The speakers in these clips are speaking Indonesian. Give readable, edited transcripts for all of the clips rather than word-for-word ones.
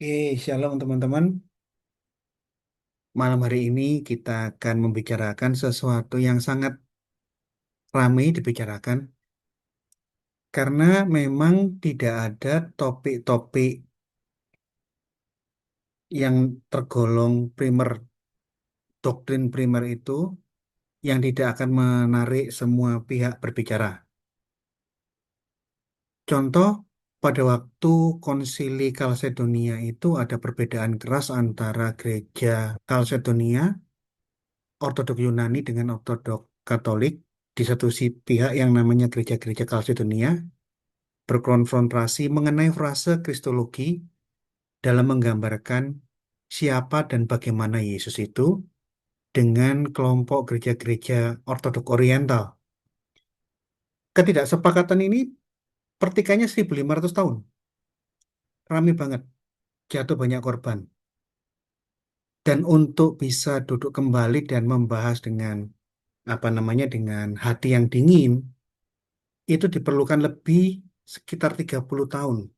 Shalom teman-teman. Malam hari ini kita akan membicarakan sesuatu yang sangat ramai dibicarakan karena memang tidak ada topik-topik yang tergolong primer, doktrin primer itu yang tidak akan menarik semua pihak berbicara. Contoh, pada waktu Konsili Kalsedonia itu ada perbedaan keras antara gereja Kalsedonia Ortodok Yunani dengan Ortodok Katolik di satu pihak yang namanya gereja-gereja Kalsedonia berkonfrontasi mengenai frase Kristologi dalam menggambarkan siapa dan bagaimana Yesus itu dengan kelompok gereja-gereja Ortodok Oriental. Ketidaksepakatan ini pertikaiannya 1500 tahun. Rame banget, jatuh banyak korban. Dan untuk bisa duduk kembali dan membahas dengan dengan hati yang dingin, itu diperlukan lebih sekitar 30 tahun.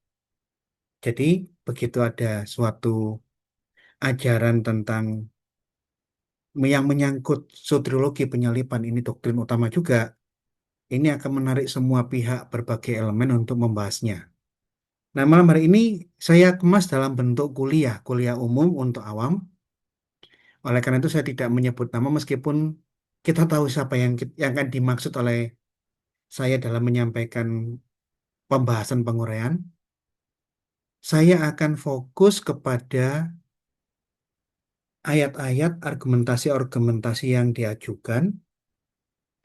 Jadi, begitu ada suatu ajaran tentang yang menyangkut soteriologi penyalipan, ini doktrin utama juga, ini akan menarik semua pihak berbagai elemen untuk membahasnya. Nah, malam hari ini saya kemas dalam bentuk kuliah umum untuk awam. Oleh karena itu saya tidak menyebut nama meskipun kita tahu siapa yang akan dimaksud oleh saya dalam menyampaikan pembahasan penguraian. Saya akan fokus kepada ayat-ayat argumentasi-argumentasi yang diajukan,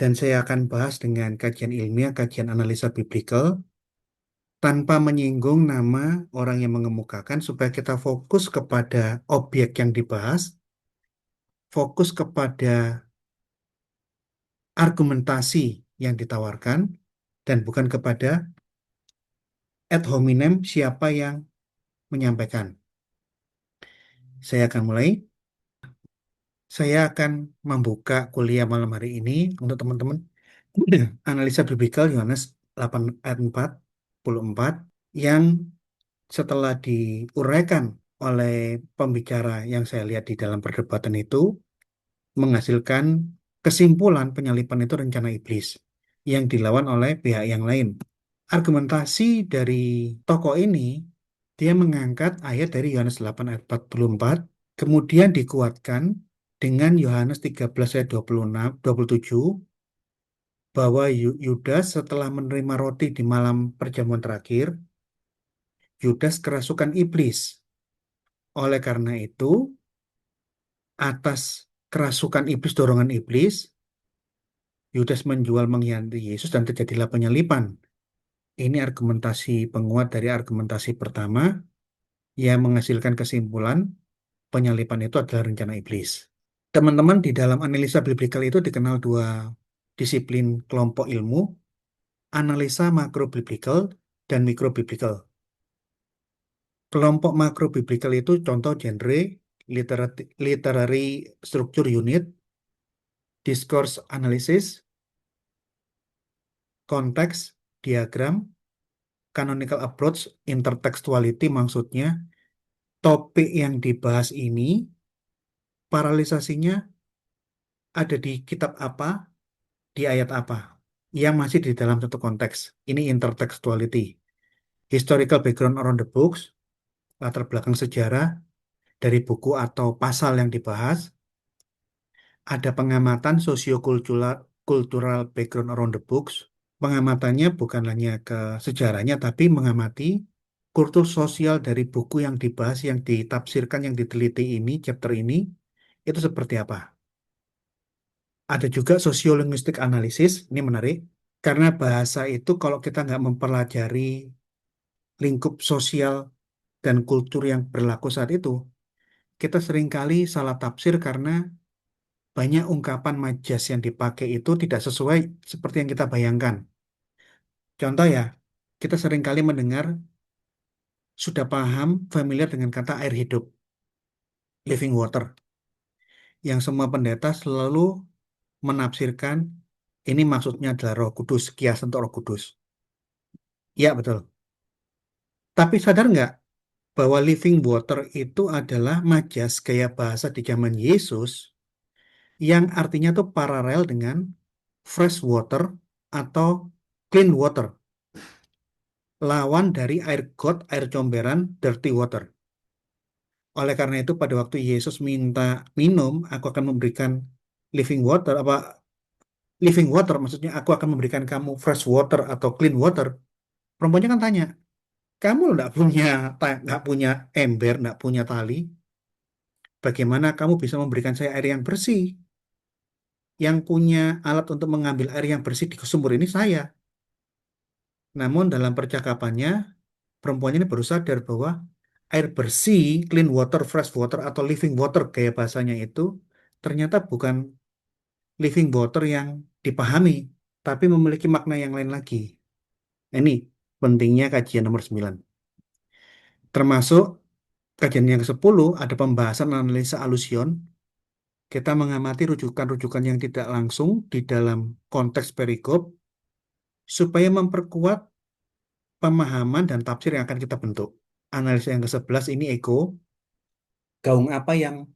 dan saya akan bahas dengan kajian ilmiah, kajian analisa biblikal, tanpa menyinggung nama orang yang mengemukakan, supaya kita fokus kepada objek yang dibahas, fokus kepada argumentasi yang ditawarkan, dan bukan kepada ad hominem siapa yang menyampaikan. Saya akan mulai. Saya akan membuka kuliah malam hari ini untuk teman-teman. Analisa biblikal Yohanes 8 ayat 44 yang setelah diuraikan oleh pembicara yang saya lihat di dalam perdebatan itu menghasilkan kesimpulan penyalipan itu rencana iblis yang dilawan oleh pihak yang lain. Argumentasi dari tokoh ini, dia mengangkat ayat dari Yohanes 8 ayat 44, kemudian dikuatkan dengan Yohanes 13 ayat 26, 27, bahwa Yudas setelah menerima roti di malam perjamuan terakhir, Yudas kerasukan iblis. Oleh karena itu, atas kerasukan iblis, dorongan iblis, Yudas menjual mengkhianati Yesus dan terjadilah penyalipan. Ini argumentasi penguat dari argumentasi pertama yang menghasilkan kesimpulan penyalipan itu adalah rencana iblis. Teman-teman, di dalam analisa biblikal itu dikenal dua disiplin kelompok ilmu, analisa makro biblikal dan mikro biblikal. Kelompok makro biblikal itu contoh genre, literary structure unit, discourse analysis, konteks, diagram, canonical approach, intertextuality, maksudnya topik yang dibahas ini paralelisasinya ada di kitab apa, di ayat apa, yang masih di dalam satu konteks. Ini intertextuality. Historical background around the books, latar belakang sejarah dari buku atau pasal yang dibahas. Ada pengamatan sosiokultural cultural background around the books. Pengamatannya bukan hanya ke sejarahnya, tapi mengamati kultur sosial dari buku yang dibahas, yang ditafsirkan, yang diteliti ini, chapter ini, itu seperti apa. Ada juga sosiolinguistik analisis, ini menarik, karena bahasa itu kalau kita nggak mempelajari lingkup sosial dan kultur yang berlaku saat itu, kita seringkali salah tafsir karena banyak ungkapan majas yang dipakai itu tidak sesuai seperti yang kita bayangkan. Contoh ya, kita seringkali mendengar, sudah paham, familiar dengan kata air hidup, living water, yang semua pendeta selalu menafsirkan ini maksudnya adalah Roh Kudus, kiasan untuk Roh Kudus. Ya, betul. Tapi sadar nggak, bahwa living water itu adalah majas gaya bahasa di zaman Yesus yang artinya tuh paralel dengan fresh water atau clean water, lawan dari air got, air comberan, dirty water. Oleh karena itu pada waktu Yesus minta minum, aku akan memberikan living water, apa living water maksudnya aku akan memberikan kamu fresh water atau clean water. Perempuannya kan tanya, kamu nggak punya ember, nggak punya tali, bagaimana kamu bisa memberikan saya air yang bersih? Yang punya alat untuk mengambil air yang bersih di sumur ini saya. Namun dalam percakapannya, perempuan ini baru sadar bahwa air bersih, clean water, fresh water, atau living water gaya bahasanya itu ternyata bukan living water yang dipahami, tapi memiliki makna yang lain lagi. Nah, ini pentingnya kajian nomor 9. Termasuk kajian yang ke-10 ada pembahasan analisa alusion. Kita mengamati rujukan-rujukan yang tidak langsung di dalam konteks perikop supaya memperkuat pemahaman dan tafsir yang akan kita bentuk. Analisa yang ke-11 ini ego, gaung apa yang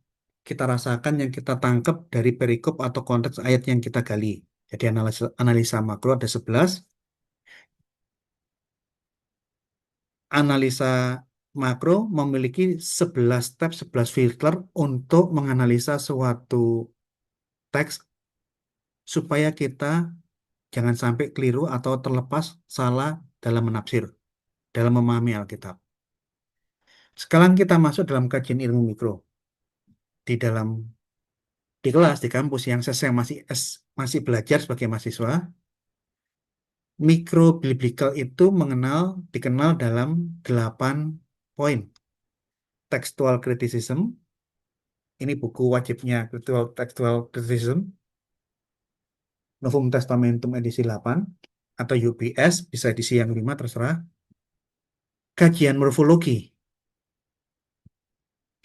kita rasakan, yang kita tangkap dari perikop atau konteks ayat yang kita gali. Jadi analisa makro ada 11, analisa makro memiliki 11 step, 11 filter untuk menganalisa suatu teks supaya kita jangan sampai keliru atau terlepas salah dalam menafsir, dalam memahami Alkitab. Sekarang kita masuk dalam kajian ilmu mikro. Di kelas, di kampus yang saya masih belajar sebagai mahasiswa, mikro biblical itu dikenal dalam 8 poin. Textual criticism, ini buku wajibnya textual criticism, Novum Testamentum edisi 8, atau UPS, bisa edisi yang 5, terserah. Kajian morfologi,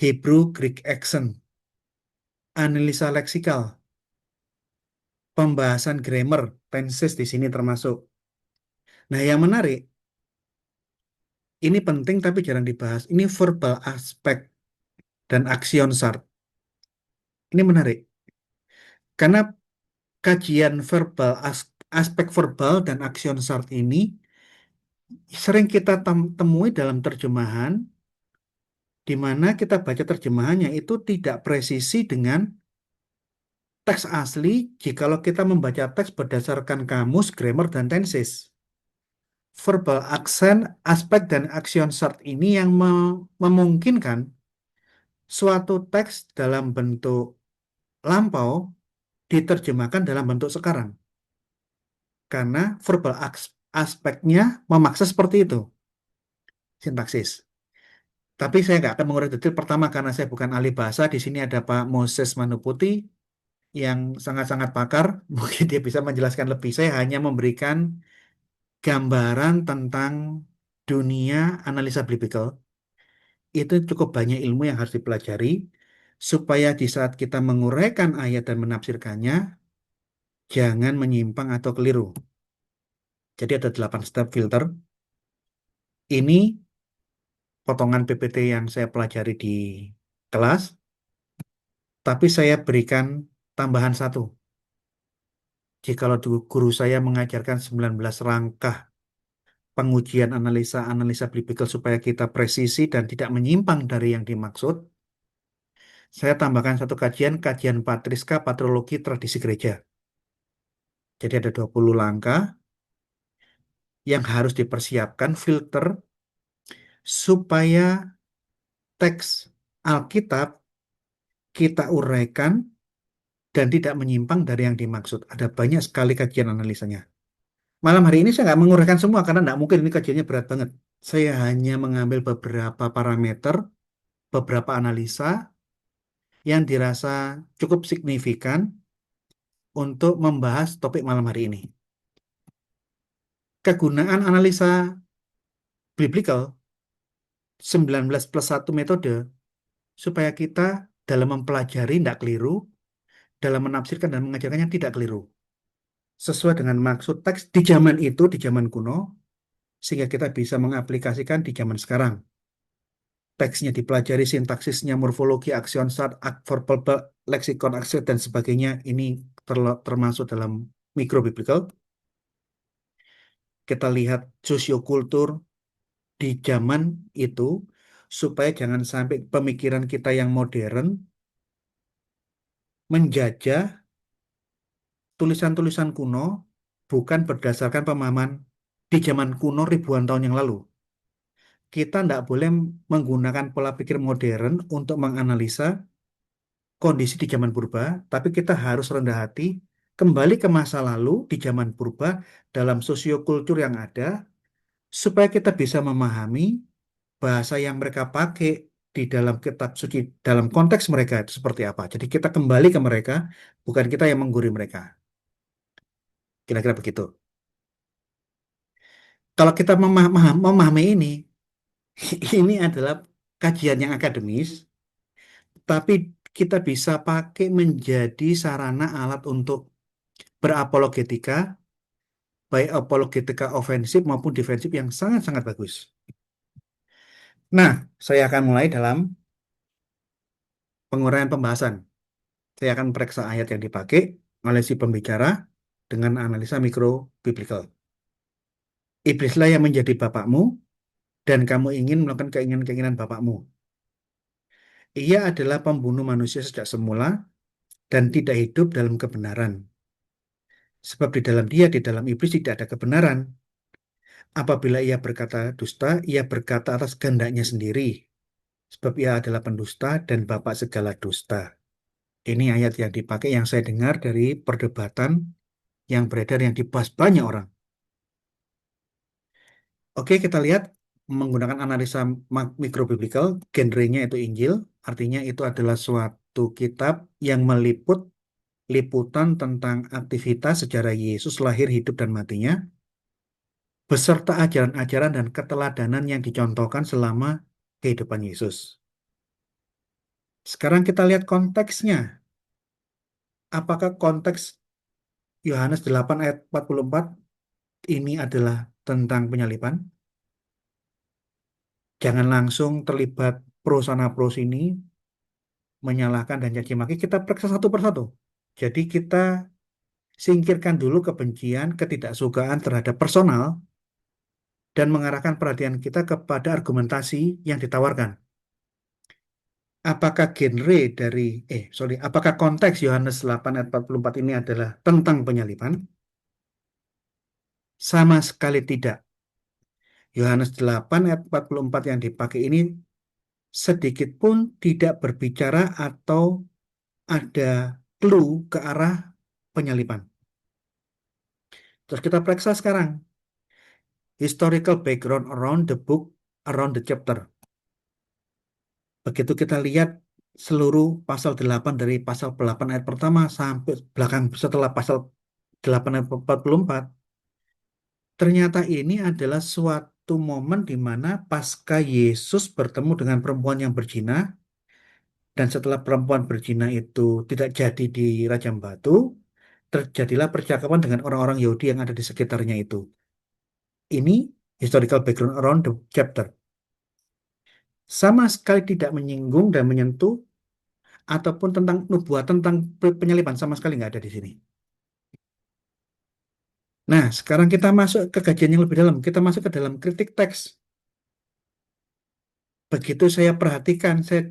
Hebrew Greek accent, analisa leksikal, pembahasan grammar, tenses di sini termasuk. Nah, yang menarik, ini penting tapi jarang dibahas. Ini verbal aspek dan action sort. Ini menarik karena kajian aspek verbal dan action sort ini sering kita temui dalam terjemahan di mana kita baca terjemahannya itu tidak presisi dengan teks asli jikalau kita membaca teks berdasarkan kamus, grammar, dan tenses. Verbal accent, aspek, dan action sort ini yang memungkinkan suatu teks dalam bentuk lampau diterjemahkan dalam bentuk sekarang. Karena verbal aspeknya memaksa seperti itu, sintaksis. Tapi saya nggak akan mengurai detail. Pertama, karena saya bukan ahli bahasa. Di sini ada Pak Moses Manuputi yang sangat-sangat pakar. Mungkin dia bisa menjelaskan lebih. Saya hanya memberikan gambaran tentang dunia analisa biblical. Itu cukup banyak ilmu yang harus dipelajari supaya di saat kita menguraikan ayat dan menafsirkannya, jangan menyimpang atau keliru. Jadi ada 8 step filter. Ini potongan PPT yang saya pelajari di kelas, tapi saya berikan tambahan satu. Jikalau dulu guru saya mengajarkan 19 rangkah pengujian analisa biblical supaya kita presisi dan tidak menyimpang dari yang dimaksud, saya tambahkan satu kajian patriska, patrologi, tradisi gereja. Jadi ada 20 langkah yang harus dipersiapkan filter supaya teks Alkitab kita uraikan dan tidak menyimpang dari yang dimaksud. Ada banyak sekali kajian analisanya. Malam hari ini saya nggak menguraikan semua karena nggak mungkin, ini kajiannya berat banget. Saya hanya mengambil beberapa parameter, beberapa analisa yang dirasa cukup signifikan untuk membahas topik malam hari ini. Kegunaan analisa biblical 19 plus 1 metode supaya kita dalam mempelajari tidak keliru, dalam menafsirkan dan mengajarkannya tidak keliru. Sesuai dengan maksud teks di zaman itu, di zaman kuno, sehingga kita bisa mengaplikasikan di zaman sekarang. teksnya dipelajari, sintaksisnya, morfologi, action start, verbal, leksikon, aksesor, dan sebagainya, ini termasuk dalam mikrobiblical. Kita lihat sosiokultur di zaman itu, supaya jangan sampai pemikiran kita yang modern menjajah tulisan-tulisan kuno bukan berdasarkan pemahaman di zaman kuno ribuan tahun yang lalu. Kita tidak boleh menggunakan pola pikir modern untuk menganalisa kondisi di zaman purba, tapi kita harus rendah hati kembali ke masa lalu di zaman purba dalam sosiokultur yang ada, supaya kita bisa memahami bahasa yang mereka pakai di dalam kitab suci, dalam konteks mereka itu seperti apa. Jadi kita kembali ke mereka, bukan kita yang menggurui mereka. Kira-kira begitu. Kalau kita memahami ini, ini adalah kajian yang akademis, tapi kita bisa pakai menjadi sarana alat untuk berapologetika, baik apologetika ofensif maupun defensif yang sangat-sangat bagus. Nah, saya akan mulai dalam penguraian pembahasan. Saya akan periksa ayat yang dipakai oleh si pembicara dengan analisa mikro biblical. Iblislah yang menjadi bapakmu dan kamu ingin melakukan keinginan-keinginan bapakmu. Ia adalah pembunuh manusia sejak semula dan tidak hidup dalam kebenaran. Sebab di dalam dia, di dalam iblis tidak ada kebenaran. Apabila ia berkata dusta, ia berkata atas kehendaknya sendiri. Sebab ia adalah pendusta dan bapak segala dusta. Ini ayat yang dipakai yang saya dengar dari perdebatan yang beredar yang dibahas banyak orang. Oke, kita lihat menggunakan analisa mikrobiblical, genrenya itu Injil, artinya itu adalah suatu kitab yang meliput liputan tentang aktivitas sejarah Yesus lahir, hidup, dan matinya, beserta ajaran-ajaran dan keteladanan yang dicontohkan selama kehidupan Yesus. Sekarang kita lihat konteksnya. Apakah konteks Yohanes 8 ayat 44 ini adalah tentang penyaliban? Jangan langsung terlibat pro sana pro sini, menyalahkan dan caci maki. Kita periksa satu persatu. Jadi kita singkirkan dulu kebencian, ketidaksukaan terhadap personal, dan mengarahkan perhatian kita kepada argumentasi yang ditawarkan. Apakah genre dari, apakah konteks Yohanes 8 ayat 44 ini adalah tentang penyaliban? Sama sekali tidak. Yohanes 8 ayat 44 yang dipakai ini sedikit pun tidak berbicara atau ada clue ke arah penyaliban. Terus kita periksa sekarang. Historical background around the book, around the chapter. Begitu kita lihat seluruh pasal 8 dari pasal 8 ayat pertama sampai belakang setelah pasal 8 ayat 44, ternyata ini adalah suatu momen di mana pasca Yesus bertemu dengan perempuan yang berzina, dan setelah perempuan berzina itu tidak jadi di Rajam Batu, terjadilah percakapan dengan orang-orang Yahudi yang ada di sekitarnya itu. Ini historical background around the chapter. Sama sekali tidak menyinggung dan menyentuh ataupun tentang nubuat tentang penyaliban, sama sekali nggak ada di sini. Nah, sekarang kita masuk ke kajian yang lebih dalam. Kita masuk ke dalam kritik teks. Begitu saya perhatikan, saya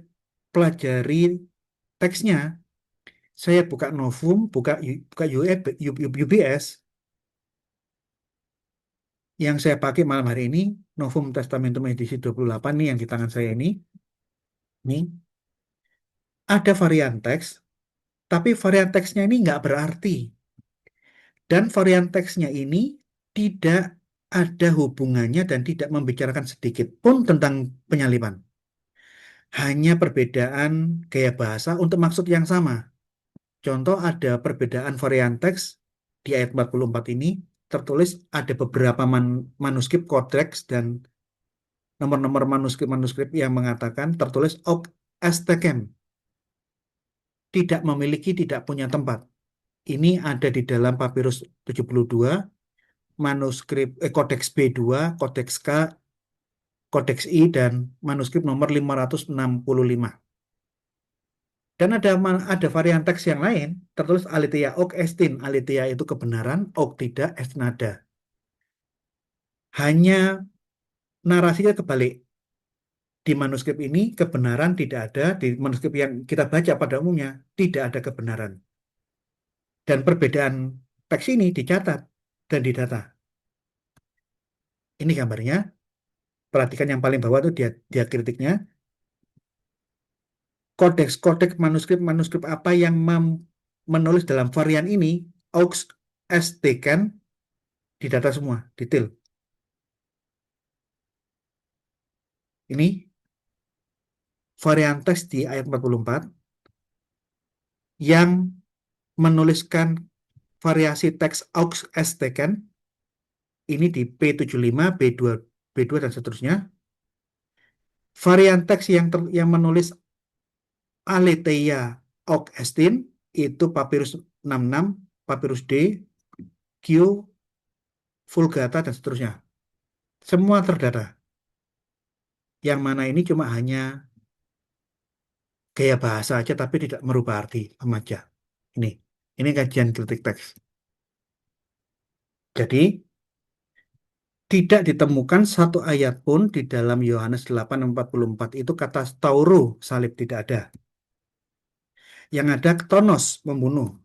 pelajari teksnya, saya buka Novum, buka UBS, yang saya pakai malam hari ini, Novum Testamentum edisi 28 nih yang di tangan saya ini. Nih, ada varian teks, tapi varian teksnya ini nggak berarti. Dan varian teksnya ini tidak ada hubungannya dan tidak membicarakan sedikit pun tentang penyaliban. Hanya perbedaan gaya bahasa untuk maksud yang sama. Contoh ada perbedaan varian teks di ayat 44 ini tertulis ada beberapa manuskrip kodeks dan nomor-nomor manuskrip-manuskrip yang mengatakan tertulis ok estekem, tidak memiliki, tidak punya tempat. Ini ada di dalam Papirus 72, kodeks B2, kodeks K Kodeks I dan manuskrip nomor 565. Dan ada varian teks yang lain tertulis aletheia hoc estin. Aletheia itu kebenaran, hoc tidak, estin ada. Hanya narasinya kebalik. Di manuskrip ini kebenaran tidak ada, di manuskrip yang kita baca pada umumnya tidak ada kebenaran. Dan perbedaan teks ini dicatat dan didata. Ini gambarnya. Perhatikan yang paling bawah itu dia kritiknya. Kodeks-kodeks manuskrip-manuskrip apa yang menulis dalam varian ini, aux estekan, didata semua, detail. Ini varian teks di ayat 44 yang menuliskan variasi teks aux estekan, ini di P75, B2 dan seterusnya. Varian teks yang menulis aletheia hoc estin itu Papyrus 66, Papyrus D, Q, Vulgata dan seterusnya. Semua terdata. Yang mana ini cuma hanya gaya bahasa aja tapi tidak merubah arti remaja. Ini kajian kritik teks. Jadi tidak ditemukan satu ayat pun di dalam Yohanes 8:44 itu kata stauro, salib tidak ada. Yang ada ktonos, membunuh.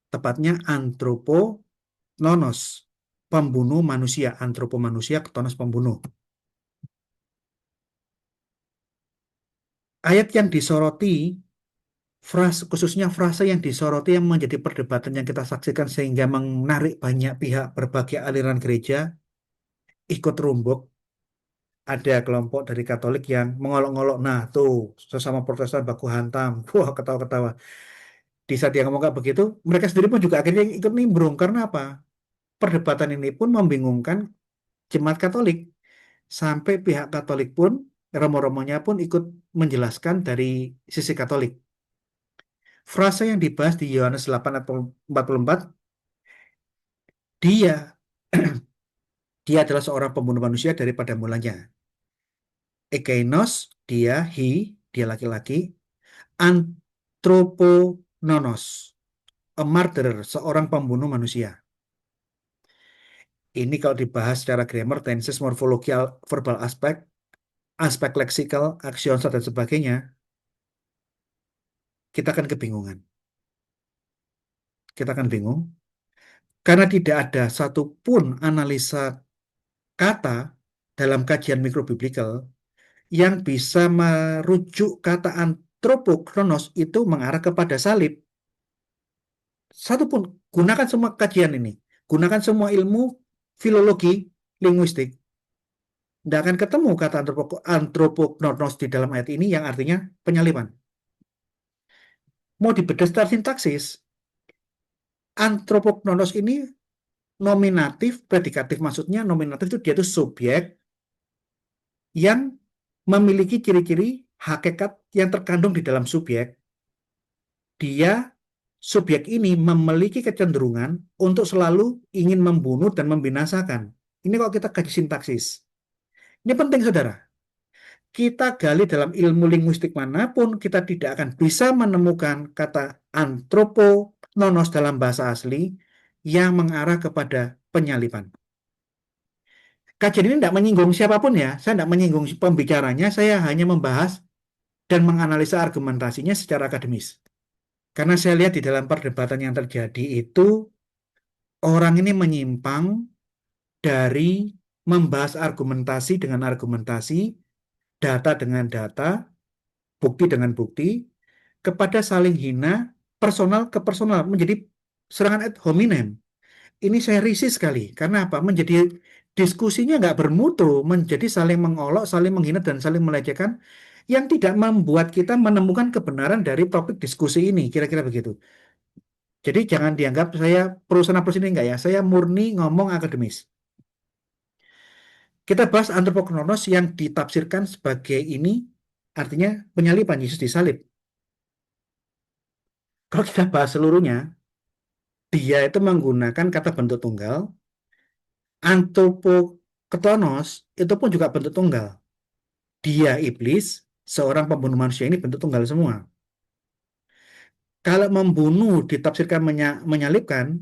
Tepatnya antropononos, pembunuh manusia. Antropo manusia, ktonos pembunuh. Ayat yang disoroti, khususnya frase yang disoroti yang menjadi perdebatan yang kita saksikan sehingga menarik banyak pihak berbagai aliran gereja ikut rumbuk. Ada kelompok dari Katolik yang mengolok-olok, nah tuh sesama Protestan baku hantam, wah ketawa-ketawa. Di saat dia ngomong kayak begitu, mereka sendiri pun juga akhirnya ikut nimbrung. Karena apa? Perdebatan ini pun membingungkan jemaat Katolik. Sampai pihak Katolik pun, romo-romonya pun ikut menjelaskan dari sisi Katolik. Frase yang dibahas di Yohanes 8:44, dia dia adalah seorang pembunuh manusia daripada mulanya. Ekeinos, dia laki-laki. Anthropononos, a murderer, seorang pembunuh manusia. Ini kalau dibahas secara grammar, tenses, morfologi, verbal aspek, aspek leksikal, aksionsa, dan sebagainya, kita akan kebingungan. Kita akan bingung. Karena tidak ada satupun analisa kata dalam kajian mikrobiblikal yang bisa merujuk kata antropokronos itu mengarah kepada salib. Satupun, gunakan semua kajian ini. Gunakan semua ilmu filologi, linguistik. Tidak akan ketemu kata antropokronos di dalam ayat ini yang artinya penyaliban. Mau dibedah secara sintaksis, antropokronos ini nominatif, predikatif maksudnya nominatif itu dia itu subjek yang memiliki ciri-ciri hakikat yang terkandung di dalam subjek. Dia, subjek ini memiliki kecenderungan untuk selalu ingin membunuh dan membinasakan. Ini kalau kita kaji sintaksis. Ini penting, saudara. Kita gali dalam ilmu linguistik manapun, kita tidak akan bisa menemukan kata antropononos dalam bahasa asli yang mengarah kepada penyaliban. Kajian ini tidak menyinggung siapapun ya, saya tidak menyinggung pembicaranya, saya hanya membahas dan menganalisa argumentasinya secara akademis. Karena saya lihat di dalam perdebatan yang terjadi itu, orang ini menyimpang dari membahas argumentasi dengan argumentasi, data dengan data, bukti dengan bukti, kepada saling hina, personal ke personal, menjadi serangan ad hominem. Ini saya risih sekali. Karena apa? Menjadi diskusinya nggak bermutu, menjadi saling mengolok, saling menghina, dan saling melecehkan, yang tidak membuat kita menemukan kebenaran dari topik diskusi ini. Kira-kira begitu. Jadi jangan dianggap saya perusahaan ini enggak ya. Saya murni ngomong akademis. Kita bahas antropokronos yang ditafsirkan sebagai ini, artinya penyaliban, Yesus disalib. Kalau kita bahas seluruhnya, dia itu menggunakan kata bentuk tunggal, antropo Kronos itu pun juga bentuk tunggal. Dia iblis, seorang pembunuh manusia ini bentuk tunggal semua. Kalau membunuh ditafsirkan menyalibkan,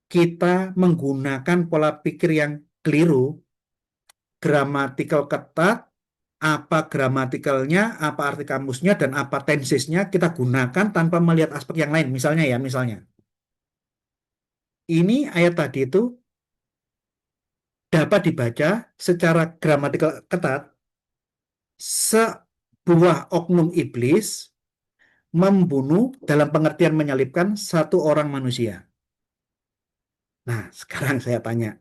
kita menggunakan pola pikir yang keliru, gramatikal ketat, apa gramatikalnya, apa arti kamusnya, dan apa tensisnya kita gunakan tanpa melihat aspek yang lain. Misalnya ya, misalnya. Ini ayat tadi itu dapat dibaca secara gramatikal ketat, sebuah oknum iblis membunuh dalam pengertian menyalibkan satu orang manusia. Nah, sekarang saya tanya,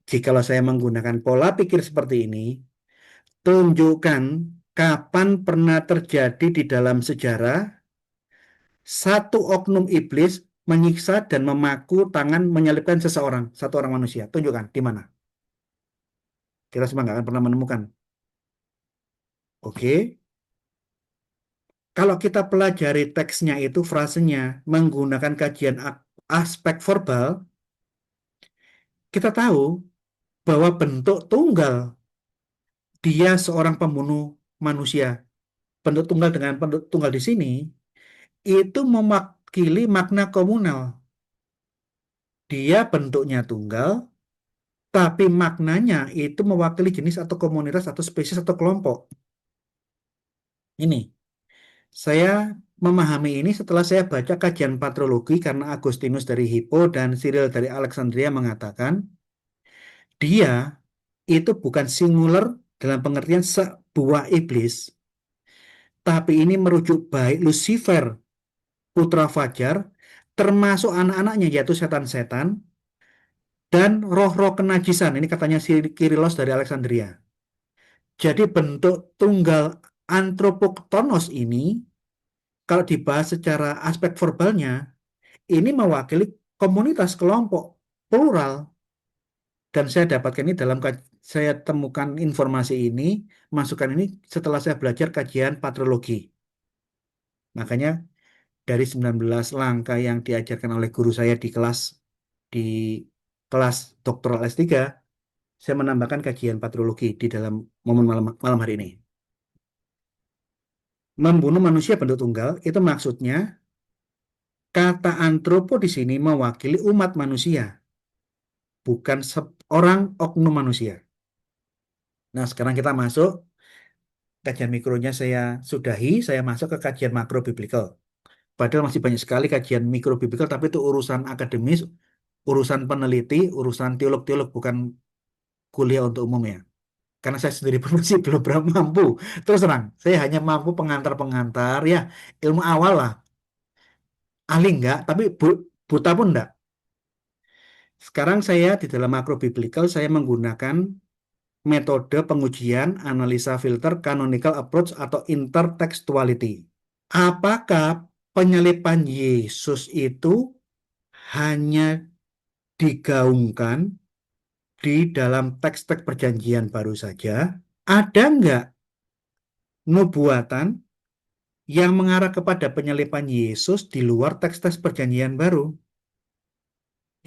jikalau saya menggunakan pola pikir seperti ini, tunjukkan kapan pernah terjadi di dalam sejarah satu oknum iblis menyiksa dan memaku tangan menyalibkan seseorang, satu orang manusia. Tunjukkan di mana. Kita semua nggak akan pernah menemukan. Oke, kalau kita pelajari teksnya itu, frasenya, menggunakan kajian aspek verbal, kita tahu bahwa bentuk tunggal dia seorang pembunuh manusia. Bentuk tunggal dengan bentuk tunggal di sini itu mewakili makna komunal. Dia bentuknya tunggal, tapi maknanya itu mewakili jenis atau komunitas atau spesies atau kelompok. Ini, saya memahami ini setelah saya baca kajian patrologi karena Agustinus dari Hippo dan Cyril dari Alexandria mengatakan dia itu bukan singular dalam pengertian sebuah iblis, tapi ini merujuk baik Lucifer, putra Fajar, termasuk anak-anaknya yaitu setan-setan, dan roh-roh kenajisan. Ini katanya si Kirilos dari Alexandria. Jadi bentuk tunggal antropoktonos ini, kalau dibahas secara aspek verbalnya, ini mewakili komunitas kelompok plural. Dan saya dapatkan ini saya temukan informasi ini, masukan ini setelah saya belajar kajian patrologi. Makanya dari 19 langkah yang diajarkan oleh guru saya di kelas doktoral S3, saya menambahkan kajian patrologi di dalam momen malam hari ini. Membunuh manusia bentuk tunggal itu maksudnya kata antropo di sini mewakili umat manusia, bukan seorang oknum manusia. Nah, sekarang kita masuk kajian mikronya saya sudahi, saya masuk ke kajian makro biblical. Padahal masih banyak sekali kajian mikro biblical, tapi itu urusan akademis, urusan peneliti, urusan teolog-teolog, bukan kuliah untuk umum ya. Karena saya sendiri pun masih belum berapa mampu. Terus terang, saya hanya mampu pengantar-pengantar, ya ilmu awal lah. Ahli enggak, tapi buta pun enggak. Sekarang saya di dalam makro biblical, saya menggunakan metode pengujian, analisa filter, canonical approach, atau intertextuality. Apakah penyalipan Yesus itu hanya digaungkan di dalam teks-teks perjanjian baru saja? Ada nggak nubuatan yang mengarah kepada penyalipan Yesus di luar teks-teks perjanjian baru?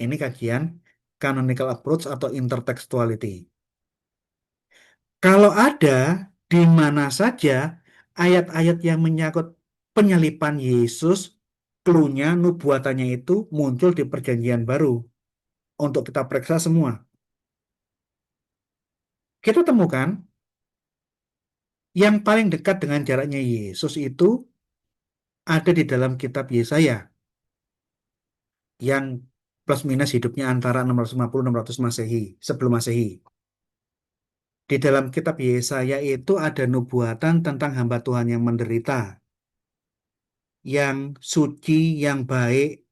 Ini kajian canonical approach atau intertextuality. Kalau ada, di mana saja ayat-ayat yang menyangkut penyalipan Yesus, clue-nya, nubuatannya itu muncul di perjanjian baru. Untuk kita periksa semua. Kita temukan yang paling dekat dengan jaraknya Yesus itu ada di dalam kitab Yesaya yang plus minus hidupnya antara 650-600 Masehi, sebelum Masehi. Di dalam kitab Yesaya itu ada nubuatan tentang hamba Tuhan yang menderita, yang suci, yang baik,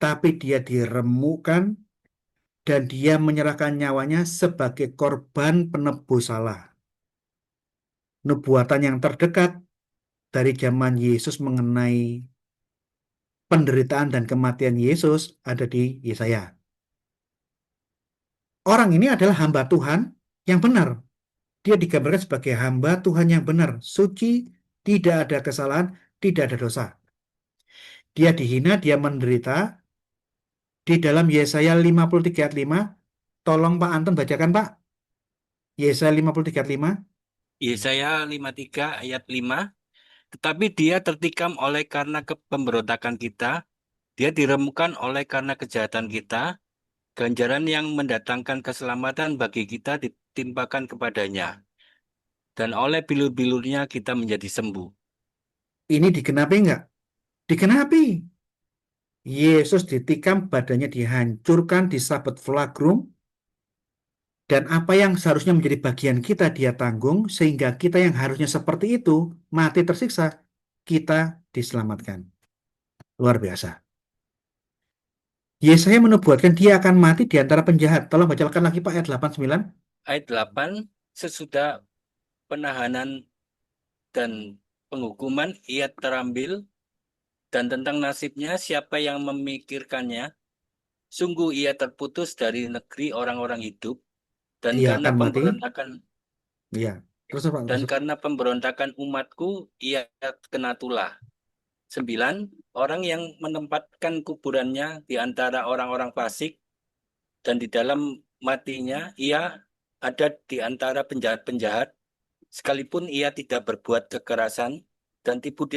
tapi dia diremukkan dan dia menyerahkan nyawanya sebagai korban penebus salah. Nubuatan yang terdekat dari zaman Yesus mengenai penderitaan dan kematian Yesus ada di Yesaya. Orang ini adalah hamba Tuhan yang benar. Dia digambarkan sebagai hamba Tuhan yang benar, suci, tidak ada kesalahan, tidak ada dosa. Dia dihina, dia menderita. Di dalam Yesaya 53 ayat 5, Tolong Pak Anton bacakan Pak. Yesaya 53 ayat 5. Yesaya 53 ayat 5. Tetapi dia tertikam oleh karena pemberontakan kita, dia diremukkan oleh karena kejahatan kita, ganjaran yang mendatangkan keselamatan bagi kita ditimpakan kepadanya, dan oleh bilur-bilurnya kita menjadi sembuh. Ini digenapi enggak? Digenapi. Yesus ditikam, badannya dihancurkan, disabet flagrum, dan apa yang seharusnya menjadi bagian kita dia tanggung, sehingga kita yang harusnya seperti itu, mati tersiksa, kita diselamatkan. Luar biasa. Yesaya menubuatkan dia akan mati di antara penjahat. Tolong bacakan lagi Pak ayat 89. Ayat 8, sesudah penahanan dan penghukuman ia terambil, dan tentang nasibnya siapa yang memikirkannya, sungguh ia terputus dari negeri orang-orang hidup, dan Ia karena akan mati. pemberontakan Iya. Terus Pak, dan terus. karena pemberontakan umatku ia kena tulah. 9, orang yang menempatkan kuburannya di antara orang-orang fasik, dan di dalam matinya ia ada di antara penjahat-penjahat, sekalipun ia tidak berbuat kekerasan, dan tipu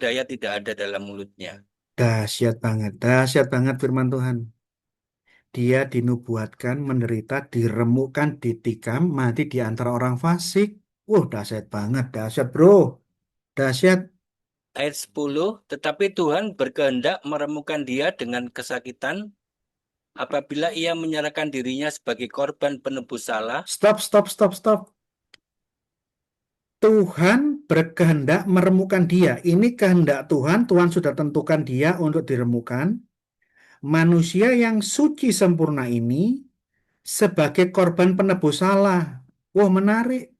daya tidak ada dalam mulutnya. Dahsyat banget firman Tuhan. Dia dinubuatkan, menderita, diremukkan, ditikam, mati di antara orang fasik. Dahsyat banget, dahsyat bro, dahsyat. Ayat 10, tetapi Tuhan berkehendak meremukkan dia dengan kesakitan apabila ia menyerahkan dirinya sebagai korban penebus salah. Stop, stop, stop, stop. Tuhan berkehendak meremukkan dia. Ini kehendak Tuhan, Tuhan sudah tentukan dia untuk diremukkan. Manusia yang suci sempurna ini sebagai korban penebus salah. Wah, menarik.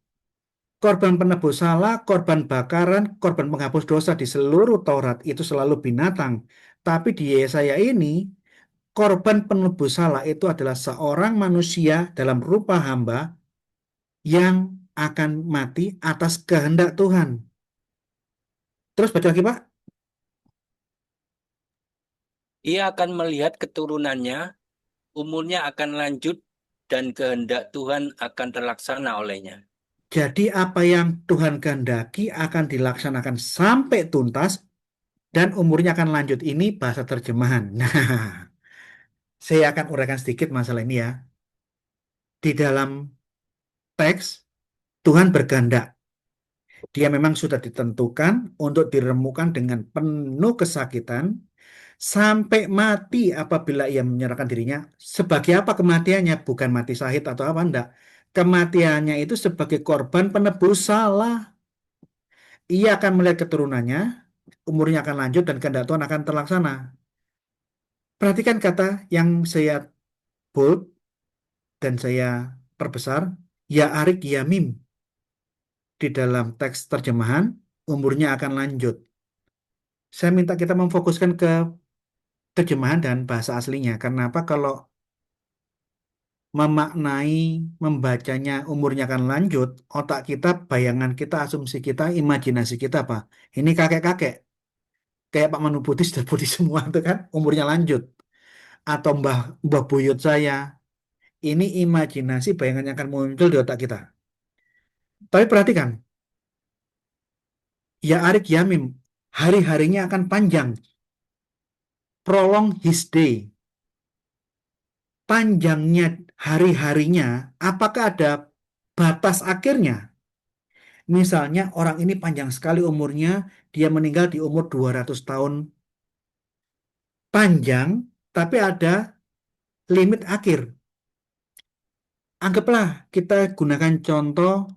Korban penebus salah, korban bakaran, korban penghapus dosa di seluruh Taurat itu selalu binatang. Tapi di Yesaya ini, korban penebus salah itu adalah seorang manusia dalam rupa hamba yang akan mati atas kehendak Tuhan. Terus baca lagi, Pak. Ia akan melihat keturunannya, umurnya akan lanjut, dan kehendak Tuhan akan terlaksana olehnya. Jadi apa yang Tuhan kehendaki akan dilaksanakan sampai tuntas dan umurnya akan lanjut. Ini bahasa terjemahan. Nah, saya akan uraikan sedikit masalah ini ya. Di dalam teks, Tuhan berkehendak. Dia memang sudah ditentukan untuk diremukkan dengan penuh kesakitan sampai mati apabila ia menyerahkan dirinya. Sebagai apa kematiannya? Bukan mati syahid atau apa, enggak. Kematiannya itu sebagai korban penebus salah. Ia akan melihat keturunannya, umurnya akan lanjut dan kehendak Tuhan akan terlaksana. Perhatikan kata yang saya bold dan saya perbesar, ya arik ya mim. Di dalam teks terjemahan, umurnya akan lanjut. Saya minta kita memfokuskan ke terjemahan dan bahasa aslinya. Karena apa? Kalau memaknai, membacanya umurnya akan lanjut, otak kita, bayangan kita, asumsi kita, imajinasi kita apa? Ini kakek-kakek, kayak Pak Manu Putih sudah putih semua itu kan, umurnya lanjut. Atau mbah mbah buyut saya, ini imajinasi bayangan yang akan muncul di otak kita. Tapi perhatikan, ya Arik Yamim, hari-harinya akan panjang, prolong his day. Panjangnya hari-harinya, apakah ada batas akhirnya? Misalnya orang ini panjang sekali umurnya, dia meninggal di umur 200 tahun. Panjang, tapi ada limit akhir. Anggaplah kita gunakan contoh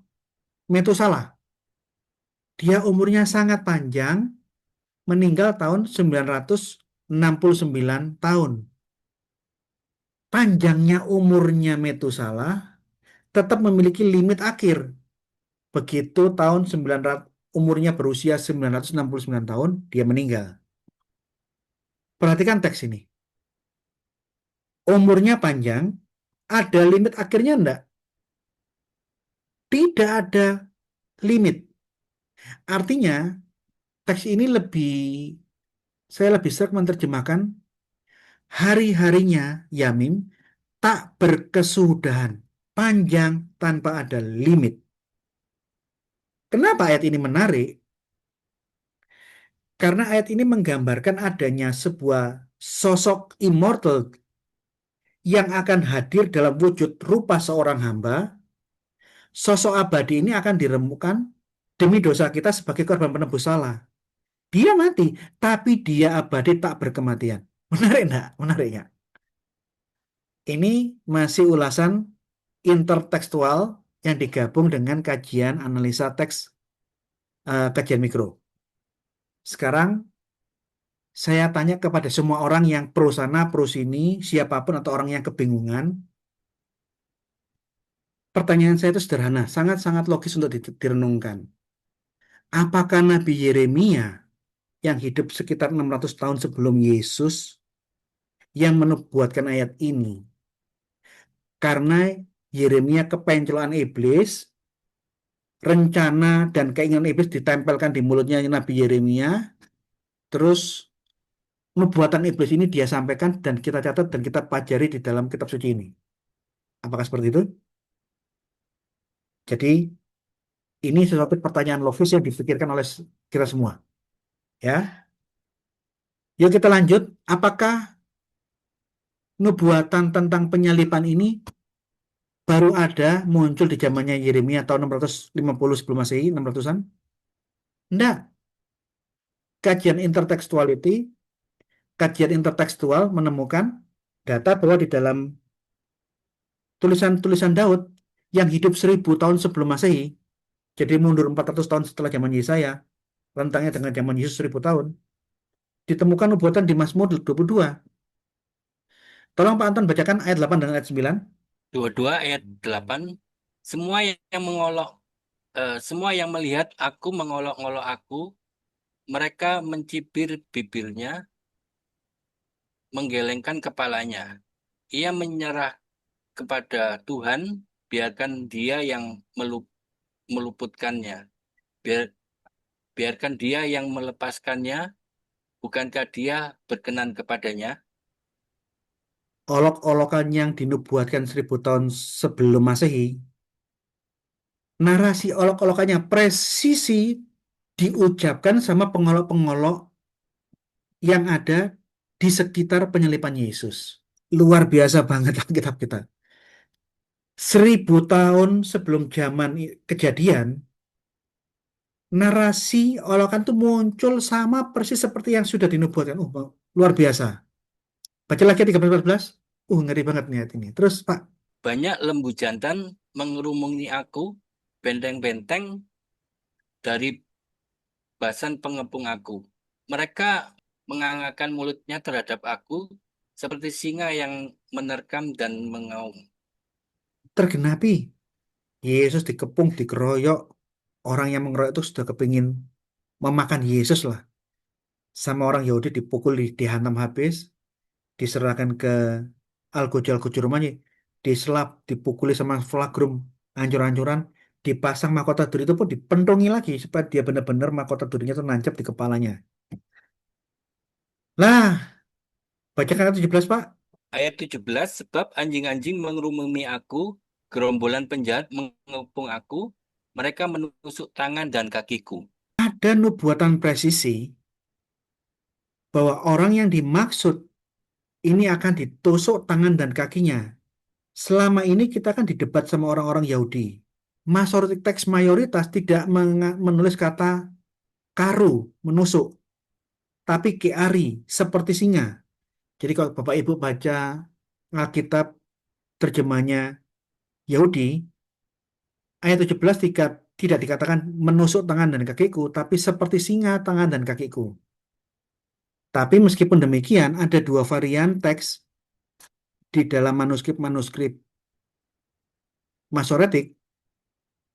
Metusalah. Dia umurnya sangat panjang, meninggal tahun 969 tahun. Panjangnya umurnya Metusalah tetap memiliki limit akhir. Begitu tahun 900, umurnya berusia 969 tahun, dia meninggal. Perhatikan teks ini. Umurnya panjang, ada limit akhirnya enggak? Tidak ada limit. Artinya, teks ini saya lebih sering menerjemahkan hari-harinya Yamim tak berkesudahan, panjang tanpa ada limit. Kenapa ayat ini menarik? Karena ayat ini menggambarkan adanya sebuah sosok immortal yang akan hadir dalam wujud rupa seorang hamba. Sosok abadi ini akan diremukan demi dosa kita sebagai korban penebus salah. Dia mati, tapi dia abadi tak berkematian. Menarik enggak? Menarik enggak? Ini masih ulasan intertekstual yang digabung dengan kajian analisa teks, kajian mikro. Sekarang saya tanya kepada semua orang yang pro sana, pro sini, siapapun atau orang yang kebingungan. Pertanyaan saya itu sederhana, sangat-sangat logis untuk direnungkan. Apakah Nabi Yeremia yang hidup sekitar 600 tahun sebelum Yesus yang menubuatkan ayat ini? Karena Yeremia kepencelan iblis, rencana dan keinginan iblis ditempelkan di mulutnya Nabi Yeremia, terus nubuatan iblis ini dia sampaikan dan kita catat dan kita pelajari di dalam kitab suci ini. Apakah seperti itu? Jadi ini sesuatu pertanyaan logis yang dipikirkan oleh kita semua. Ya, yuk kita lanjut. Apakah nubuatan tentang penyalipan ini baru ada muncul di zamannya Yeremia tahun 650 sebelum Masehi, 600-an? Enggak. Kajian intertekstuality, kajian intertekstual menemukan data bahwa di dalam tulisan-tulisan Daud yang hidup 1000 tahun sebelum Masehi, jadi mundur 400 tahun setelah zaman Yesaya, rentangnya dengan zaman Yesus 1000 tahun, ditemukan nubuatan di Mazmur 22. Tolong Pak Anton bacakan ayat 8 dan ayat 9. 22 ayat 8. Semua yang mengolok, semua yang melihat aku mengolok-olok aku, mereka mencibir bibirnya, menggelengkan kepalanya. Ia menyerah kepada Tuhan, biarkan dia yang meluputkannya. Biar, biarkan dia yang melepaskannya, bukankah dia berkenan kepadanya? Olok-olokan yang dinubuatkan 1000 tahun sebelum Masehi, narasi olok-olokannya presisi diucapkan sama pengolok-pengolok yang ada di sekitar penyalipan Yesus. Luar biasa banget Alkitab kita. 1000 tahun sebelum zaman kejadian, narasi olokan itu muncul sama persis seperti yang sudah dinubuatkan. Luar biasa. Baca lagi 13-14. Ngeri banget nih ayat ini. Terus Pak, Banyak lembu jantan mengerumuni aku, benteng-benteng dari basan pengepung aku. Mereka mengangangkan mulutnya terhadap aku seperti singa yang menerkam dan mengaum. tergenapi. Yesus dikepung, dikeroyok. Orang yang mengeroyok itu sudah kepingin memakan Yesus lah. Sama orang Yahudi dipukul, dihantam habis, diserahkan ke Al-Gujal Romawi, diselap, dipukuli sama flagrum, hancur-hancuran, dipasang mahkota duri itu pun dipentungi lagi supaya dia benar-benar mahkota durinya itu nancap di kepalanya. Lah, bacakan ayat 17, Pak. Ayat 17, sebab anjing-anjing mengerumuni aku, gerombolan penjahat mengepung aku, mereka menusuk tangan dan kakiku. Ada nubuatan presisi bahwa orang yang dimaksud ini akan ditusuk tangan dan kakinya. Selama ini kita kan didebat sama orang-orang Yahudi. Majority teks mayoritas tidak menulis kata karu, menusuk, tapi keari, seperti singa. Jadi kalau Bapak Ibu baca Alkitab terjemahnya Yahudi, ayat 17 tidak dikatakan menusuk tangan dan kakiku, tapi seperti singa tangan dan kakiku. Tapi meskipun demikian, ada dua varian teks di dalam manuskrip-manuskrip Masoretik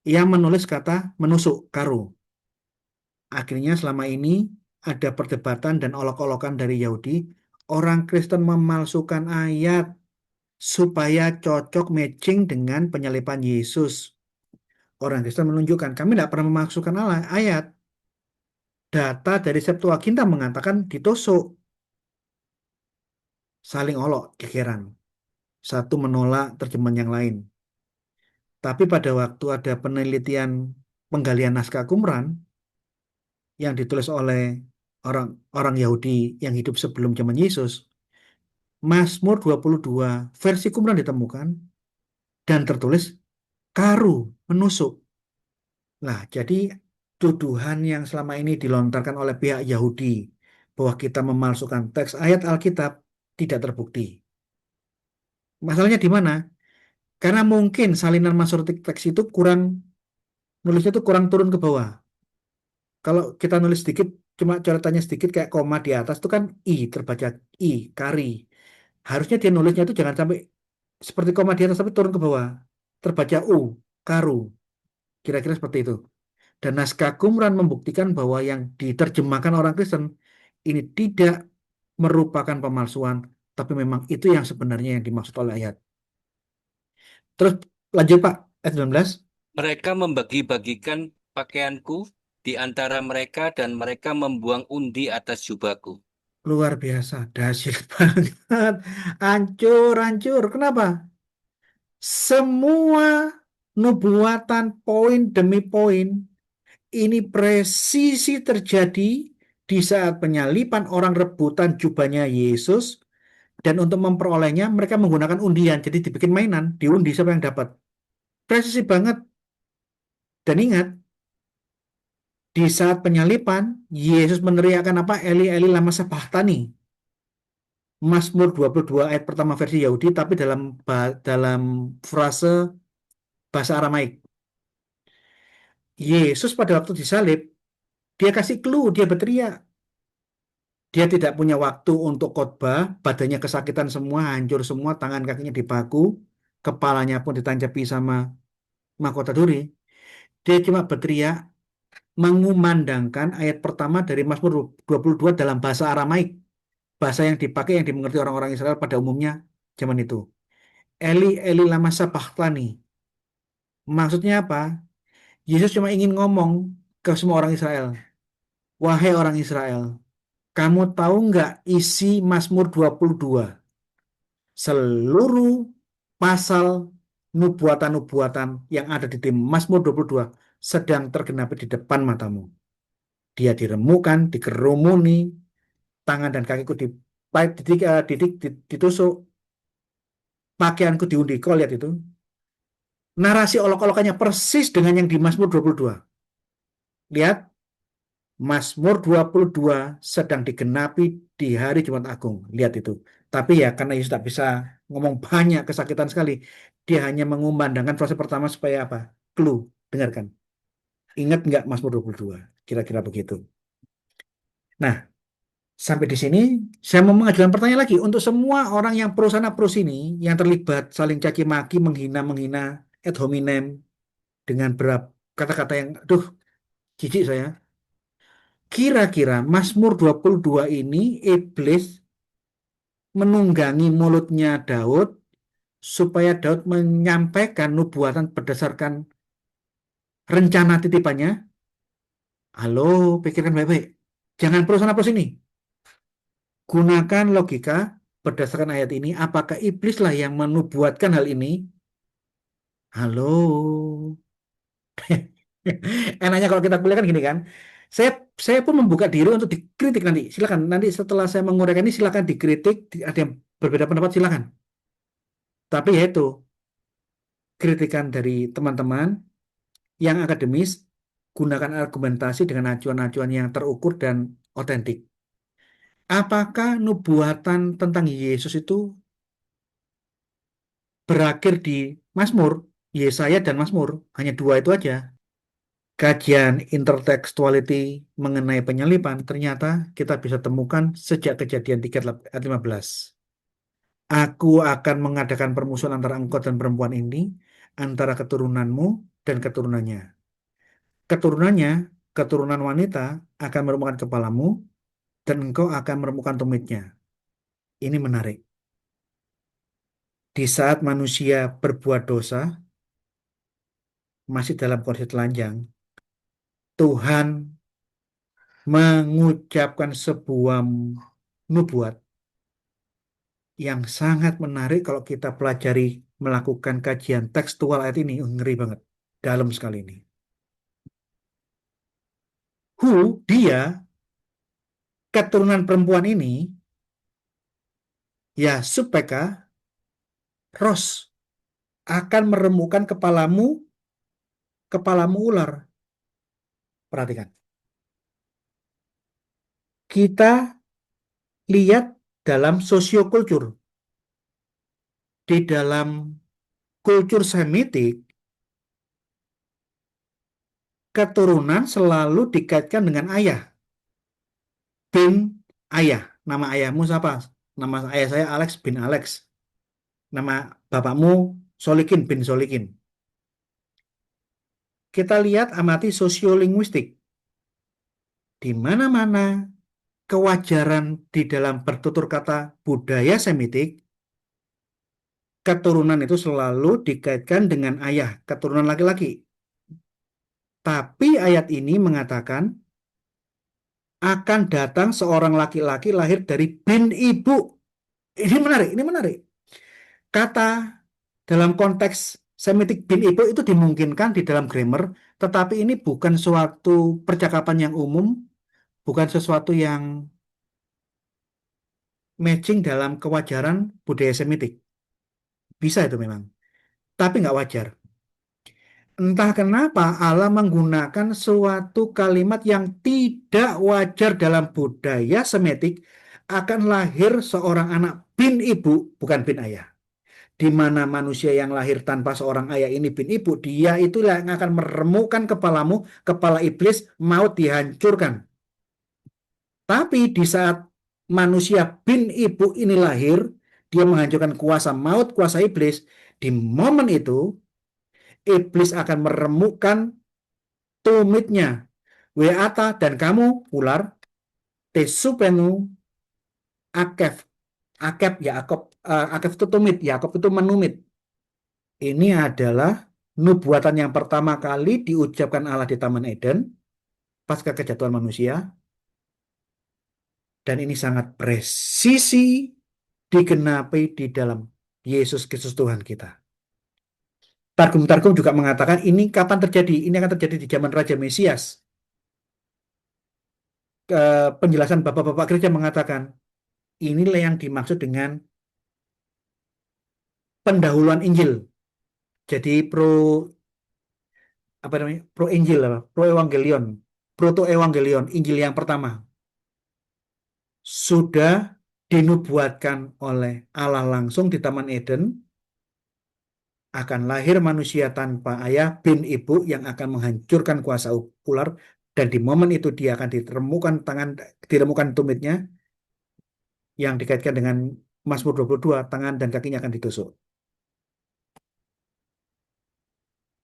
yang menulis kata menusuk, karu. Akhirnya selama ini ada perdebatan dan olok-olokan dari Yahudi, orang Kristen memalsukan ayat supaya cocok matching dengan penyalipan Yesus. Orang Kristen menunjukkan kami tidak pernah memasukkan ayat. Data dari Septuaginta mengatakan ditusuk, saling olok, gegeran. satu menolak terjemahan yang lain. Tapi pada waktu ada penelitian penggalian naskah Qumran yang ditulis oleh orang Yahudi yang hidup sebelum zaman Yesus, Mazmur 22 versi Qumran ditemukan dan tertulis karu, menusuk. Nah, jadi tuduhan yang selama ini dilontarkan oleh pihak Yahudi bahwa kita memalsukan teks ayat Alkitab tidak terbukti. Masalahnya di mana? Karena mungkin salinan masortik teks itu nulisnya itu kurang turun ke bawah. Kalau kita nulis sedikit, cuma coretannya sedikit kayak koma di atas itu kan I, terbaca I, kari. Harusnya dia nulisnya itu jangan sampai seperti koma di atas tapi turun ke bawah. Terbaca U, karu. Kira-kira seperti itu. Dan naskah Qumran membuktikan bahwa yang diterjemahkan orang Kristen ini tidak merupakan pemalsuan, tapi memang itu yang sebenarnya yang dimaksud oleh ayat. Terus lanjut Pak, ayat 19. Mereka membagi-bagikan pakaianku di antara mereka dan mereka membuang undi atas jubahku. Luar biasa, dahsyat banget. Hancur, hancur. Kenapa? Semua nubuatan poin demi poin ini presisi terjadi di saat penyalipan orang rebutan jubahnya Yesus dan untuk memperolehnya mereka menggunakan undian. Jadi dibikin mainan, diundi siapa yang dapat. Presisi banget. Dan ingat, di saat penyalipan Yesus meneriakkan apa? Eli Eli lama sabachthani. Mazmur 22 ayat pertama versi Yahudi tapi dalam frase bahasa Aramaik. Yesus pada waktu disalib, dia kasih clue, dia berteriak. Dia tidak punya waktu untuk khotbah, badannya kesakitan semua, hancur semua, tangan kakinya dibaku, kepalanya pun ditancapi sama mahkota duri. Dia cuma berteriak mengumandangkan ayat pertama dari Mazmur 22 dalam bahasa Aramaik, bahasa yang dipakai yang dimengerti orang-orang Israel pada umumnya zaman itu. Eli Eli lama sabachthani. Maksudnya apa? Yesus cuma ingin ngomong ke semua orang Israel. Wahai orang Israel, kamu tahu nggak isi Mazmur 22? Seluruh pasal nubuatan-nubuatan yang ada di tim Mazmur 22 sedang tergenapi di depan matamu. Dia diremukan, dikerumuni, tangan dan kakiku ditusuk, pakaianku diundi. Kau lihat itu. Narasi olok-olokannya persis dengan yang di Mazmur 22. Lihat, Mazmur 22 sedang digenapi di hari Jumat Agung. Lihat itu. Tapi ya karena Yesus tak bisa ngomong banyak kesakitan sekali. Dia hanya mengumandangkan proses pertama supaya apa? Clue. Dengarkan. Ingat nggak Mazmur 22? Kira-kira begitu. Nah, sampai di sini saya mau mengajukan pertanyaan lagi. Untuk semua orang yang pro sana pro sini, yang terlibat saling caci maki, menghina-menghina, ad hominem, dengan berapa kata-kata yang, aduh, jijik saya. Kira-kira Mazmur 22 ini iblis menunggangi mulutnya Daud supaya Daud menyampaikan nubuatan berdasarkan rencana titipannya. Halo, pikirkan baik-baik. Jangan pro sana pro sini. Gunakan logika berdasarkan ayat ini. Apakah iblislah yang menubuatkan hal ini? Halo. Enaknya kalau kita kuliah kan gini kan. Saya saya pun membuka diri untuk dikritik nanti. Silakan. Nanti setelah saya menguraikan ini silakan dikritik. Ada yang berbeda pendapat silakan. Tapi ya itu kritikan dari teman-teman yang akademis, gunakan argumentasi dengan acuan-acuan yang terukur dan otentik. Apakah nubuatan tentang Yesus itu berakhir di Mazmur, Yesaya dan Mazmur? Hanya dua itu aja. Kajian intertekstuality mengenai penyalipan ternyata kita bisa temukan sejak kejadian 3:15. Aku akan mengadakan permusuhan antara engkau dan perempuan ini, antara keturunanmu dan keturunannya. Keturunannya, keturunan wanita akan meremukkan kepalamu dan engkau akan meremukkan tumitnya. Ini menarik. Di saat manusia berbuat dosa, masih dalam kondisi telanjang, Tuhan mengucapkan sebuah nubuat yang sangat menarik kalau kita pelajari melakukan kajian tekstual ayat ini. Ngeri banget. Dalam sekali ini. Dia, keturunan perempuan ini, ya supaya Ros akan meremukkan kepalamu ular. Perhatikan. Kita lihat dalam sosiokultur. Di dalam kultur Semitik, keturunan selalu dikaitkan dengan ayah. Bin ayah. Nama ayahmu siapa? Nama ayah saya Alex bin Alex. Nama bapakmu Solikin bin Solikin. Kita lihat amati sosiolinguistik. Di mana-mana kewajaran di dalam bertutur kata budaya Semitik, keturunan itu selalu dikaitkan dengan ayah, keturunan laki-laki. Tapi ayat ini mengatakan akan datang seorang laki-laki lahir dari bin ibu. Ini menarik, ini menarik. Kata dalam konteks Semitik bin ibu itu dimungkinkan di dalam grammar, tetapi ini bukan suatu percakapan yang umum, bukan sesuatu yang matching dalam kewajaran budaya Semitik. Bisa itu memang, tapi nggak wajar. Entah kenapa Allah menggunakan suatu kalimat yang tidak wajar dalam budaya Semitik akan lahir seorang anak bin ibu, bukan bin ayah. Di mana manusia yang lahir tanpa seorang ayah ini bin ibu, dia itulah yang akan meremukkan kepalamu, kepala iblis, maut dihancurkan. Tapi di saat manusia bin ibu ini lahir, dia menghancurkan kuasa maut, kuasa iblis. Di momen itu, iblis akan meremukkan tumitnya. Weata dan kamu, ular, tesupenu akef. Akef, ya akef, akef itu tumit, Yakob itu menumit. Ini adalah nubuatan yang pertama kali diucapkan Allah di Taman Eden pasca kejatuhan manusia, dan ini sangat presisi digenapi di dalam Yesus Kristus Tuhan kita. Targum-targum juga mengatakan ini kapan terjadi? Ini akan terjadi di zaman Raja Mesias. Penjelasan Bapak-Bapak gereja mengatakan inilah yang dimaksud dengan pendahuluan Injil. Jadi apa namanya? Pro Injil, pro Evangelion, proto Evangelion, Injil yang pertama sudah dinubuatkan oleh Allah langsung di Taman Eden, akan lahir manusia tanpa ayah bin ibu yang akan menghancurkan kuasa ular, dan di momen itu dia akan diremukkan tumitnya yang dikaitkan dengan Mazmur 22, tangan dan kakinya akan ditusuk.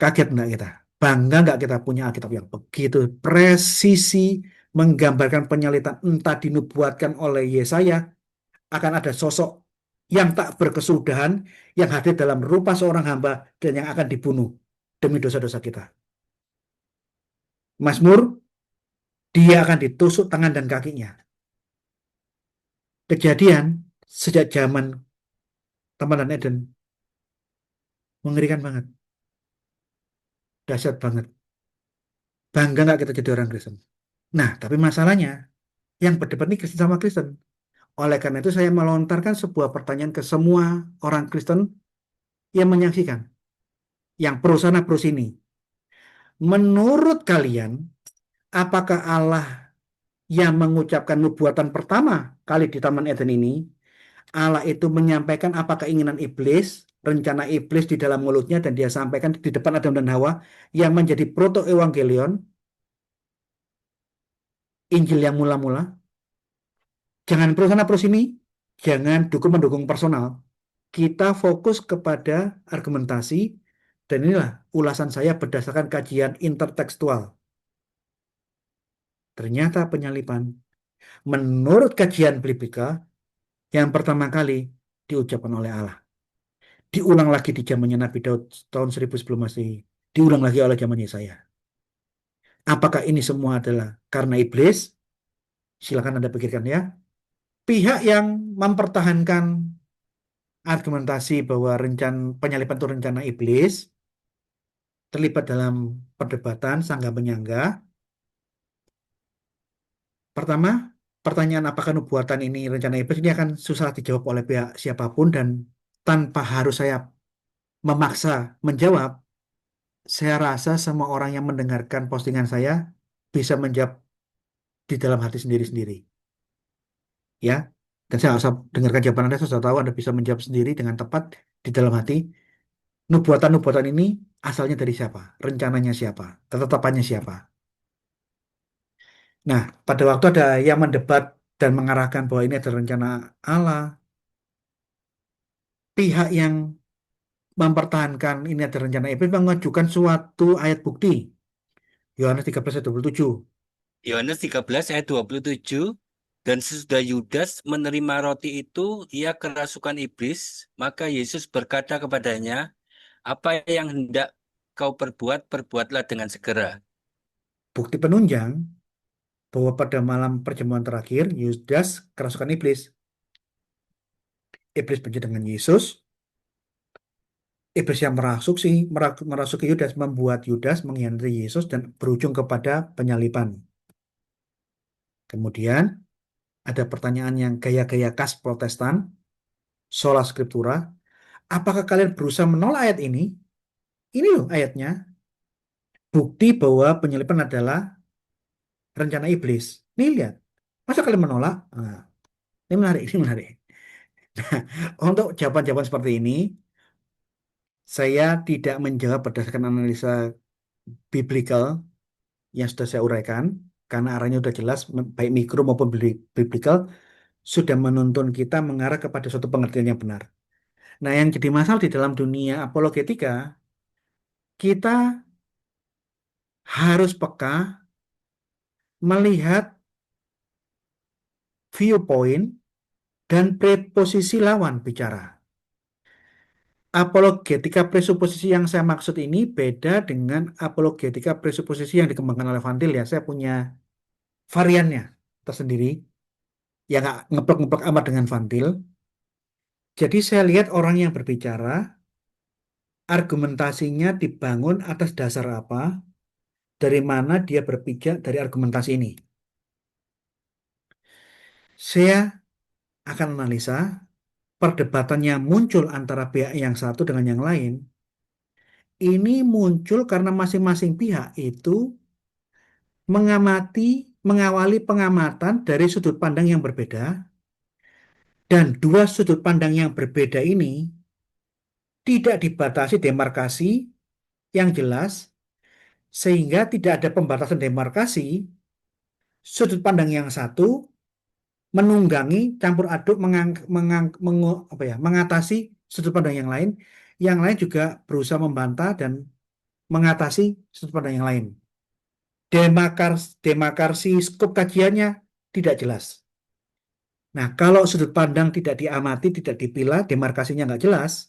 Kaget enggak kita? Bangga enggak kita punya Alkitab yang begitu presisi menggambarkan penyalitan, entah dinubuatkan oleh Yesaya akan ada sosok yang tak berkesudahan yang hadir dalam rupa seorang hamba dan yang akan dibunuh demi dosa-dosa kita. Mazmur, dia akan ditusuk tangan dan kakinya. Kejadian sejak zaman Taman dan Eden mengerikan banget, dahsyat banget. Bangga nggak kita jadi orang Kristen? Nah, tapi masalahnya yang berdebat ini Kristen sama Kristen. Oleh karena itu saya melontarkan sebuah pertanyaan ke semua orang Kristen yang menyaksikan, yang pro sana pro sini. Menurut kalian, apakah Allah yang mengucapkan nubuatan pertama kali di Taman Eden ini, Allah itu menyampaikan apa keinginan iblis, rencana iblis di dalam mulutnya, dan dia sampaikan di depan Adam dan Hawa yang menjadi proto evangelion, Injil yang mula-mula. Jangan pro sana pro sini, jangan mendukung personal. Kita fokus kepada argumentasi, dan inilah ulasan saya berdasarkan kajian intertekstual. Ternyata penyalipan menurut kajian Blipika yang pertama kali diucapkan oleh Allah. Diulang lagi di zamannya Nabi Daud tahun 1000 sebelum Masehi. Diulang lagi oleh zamannya saya. Apakah ini semua adalah karena iblis? Silakan Anda pikirkan ya. Pihak yang mempertahankan argumentasi bahwa penyalipan itu rencana iblis, terlibat dalam perdebatan sangga penyangga. Pertama, pertanyaan apakah nubuatan ini rencana iblis ini akan susah dijawab oleh pihak siapapun dan tanpa harus saya memaksa menjawab, saya rasa semua orang yang mendengarkan postingan saya bisa menjawab di dalam hati sendiri-sendiri. Ya, dan saya nggak usah dengarkan jawaban Anda, saya sudah tahu Anda bisa menjawab sendiri dengan tepat di dalam hati. Nubuatan-nubuatan ini asalnya dari siapa? Rencananya siapa? Ketetapannya siapa? Nah, pada waktu ada yang mendebat dan mengarahkan bahwa ini adalah rencana Allah, pihak yang mempertahankan ini adalah rencana iblis mengajukan suatu ayat bukti. Yohanes 13 ayat 27. Yohanes 13 ayat 27, dan sesudah Yudas menerima roti itu, ia kerasukan iblis, maka Yesus berkata kepadanya, apa yang hendak kau perbuat, perbuatlah dengan segera. Bukti penunjang bahwa pada malam perjamuan terakhir, Yudas kerasukan iblis. Iblis benci dengan Yesus. Iblis yang merasuki Yudas membuat Yudas mengkhianati Yesus dan berujung kepada penyalipan. Kemudian ada pertanyaan yang gaya-gaya khas Protestan, sola scriptura. Apakah kalian berusaha menolak ayat ini? Ini loh ayatnya. Bukti bahwa penyalipan adalah rencana iblis. Nih lihat. Masa kalian menolak? Nah, ini menarik, ini menarik. Untuk jawaban-jawaban seperti ini, saya tidak menjawab berdasarkan analisa biblical yang sudah saya uraikan, karena arahnya sudah jelas, baik mikro maupun biblical, sudah menuntun kita mengarah kepada suatu pengertian yang benar. Nah, yang jadi masalah di dalam dunia apologetika, kita harus peka melihat viewpoint dan preposisi lawan bicara. Apologetika presuposisi yang saya maksud ini beda dengan apologetika presuposisi yang dikembangkan oleh Van Til ya. Saya punya variannya tersendiri yang nggak ngeplek-ngeplek amat dengan Van Til. Jadi saya lihat orang yang berbicara, argumentasinya dibangun atas dasar apa, dari mana dia berpijak dari argumentasi ini. Saya akan analisa perdebatan yang muncul antara pihak yang satu dengan yang lain. Ini muncul karena masing-masing pihak itu mengawali pengamatan dari sudut pandang yang berbeda, dan dua sudut pandang yang berbeda ini tidak dibatasi demarkasi yang jelas, sehingga tidak ada pembatasan demarkasi. Sudut pandang yang satu menunggangi, campur aduk, mengatasi sudut pandang yang lain juga berusaha membantah dan mengatasi sudut pandang yang lain. Demarkasi skop kajiannya tidak jelas. Nah, kalau sudut pandang tidak diamati, tidak dipilah, demarkasinya nggak jelas,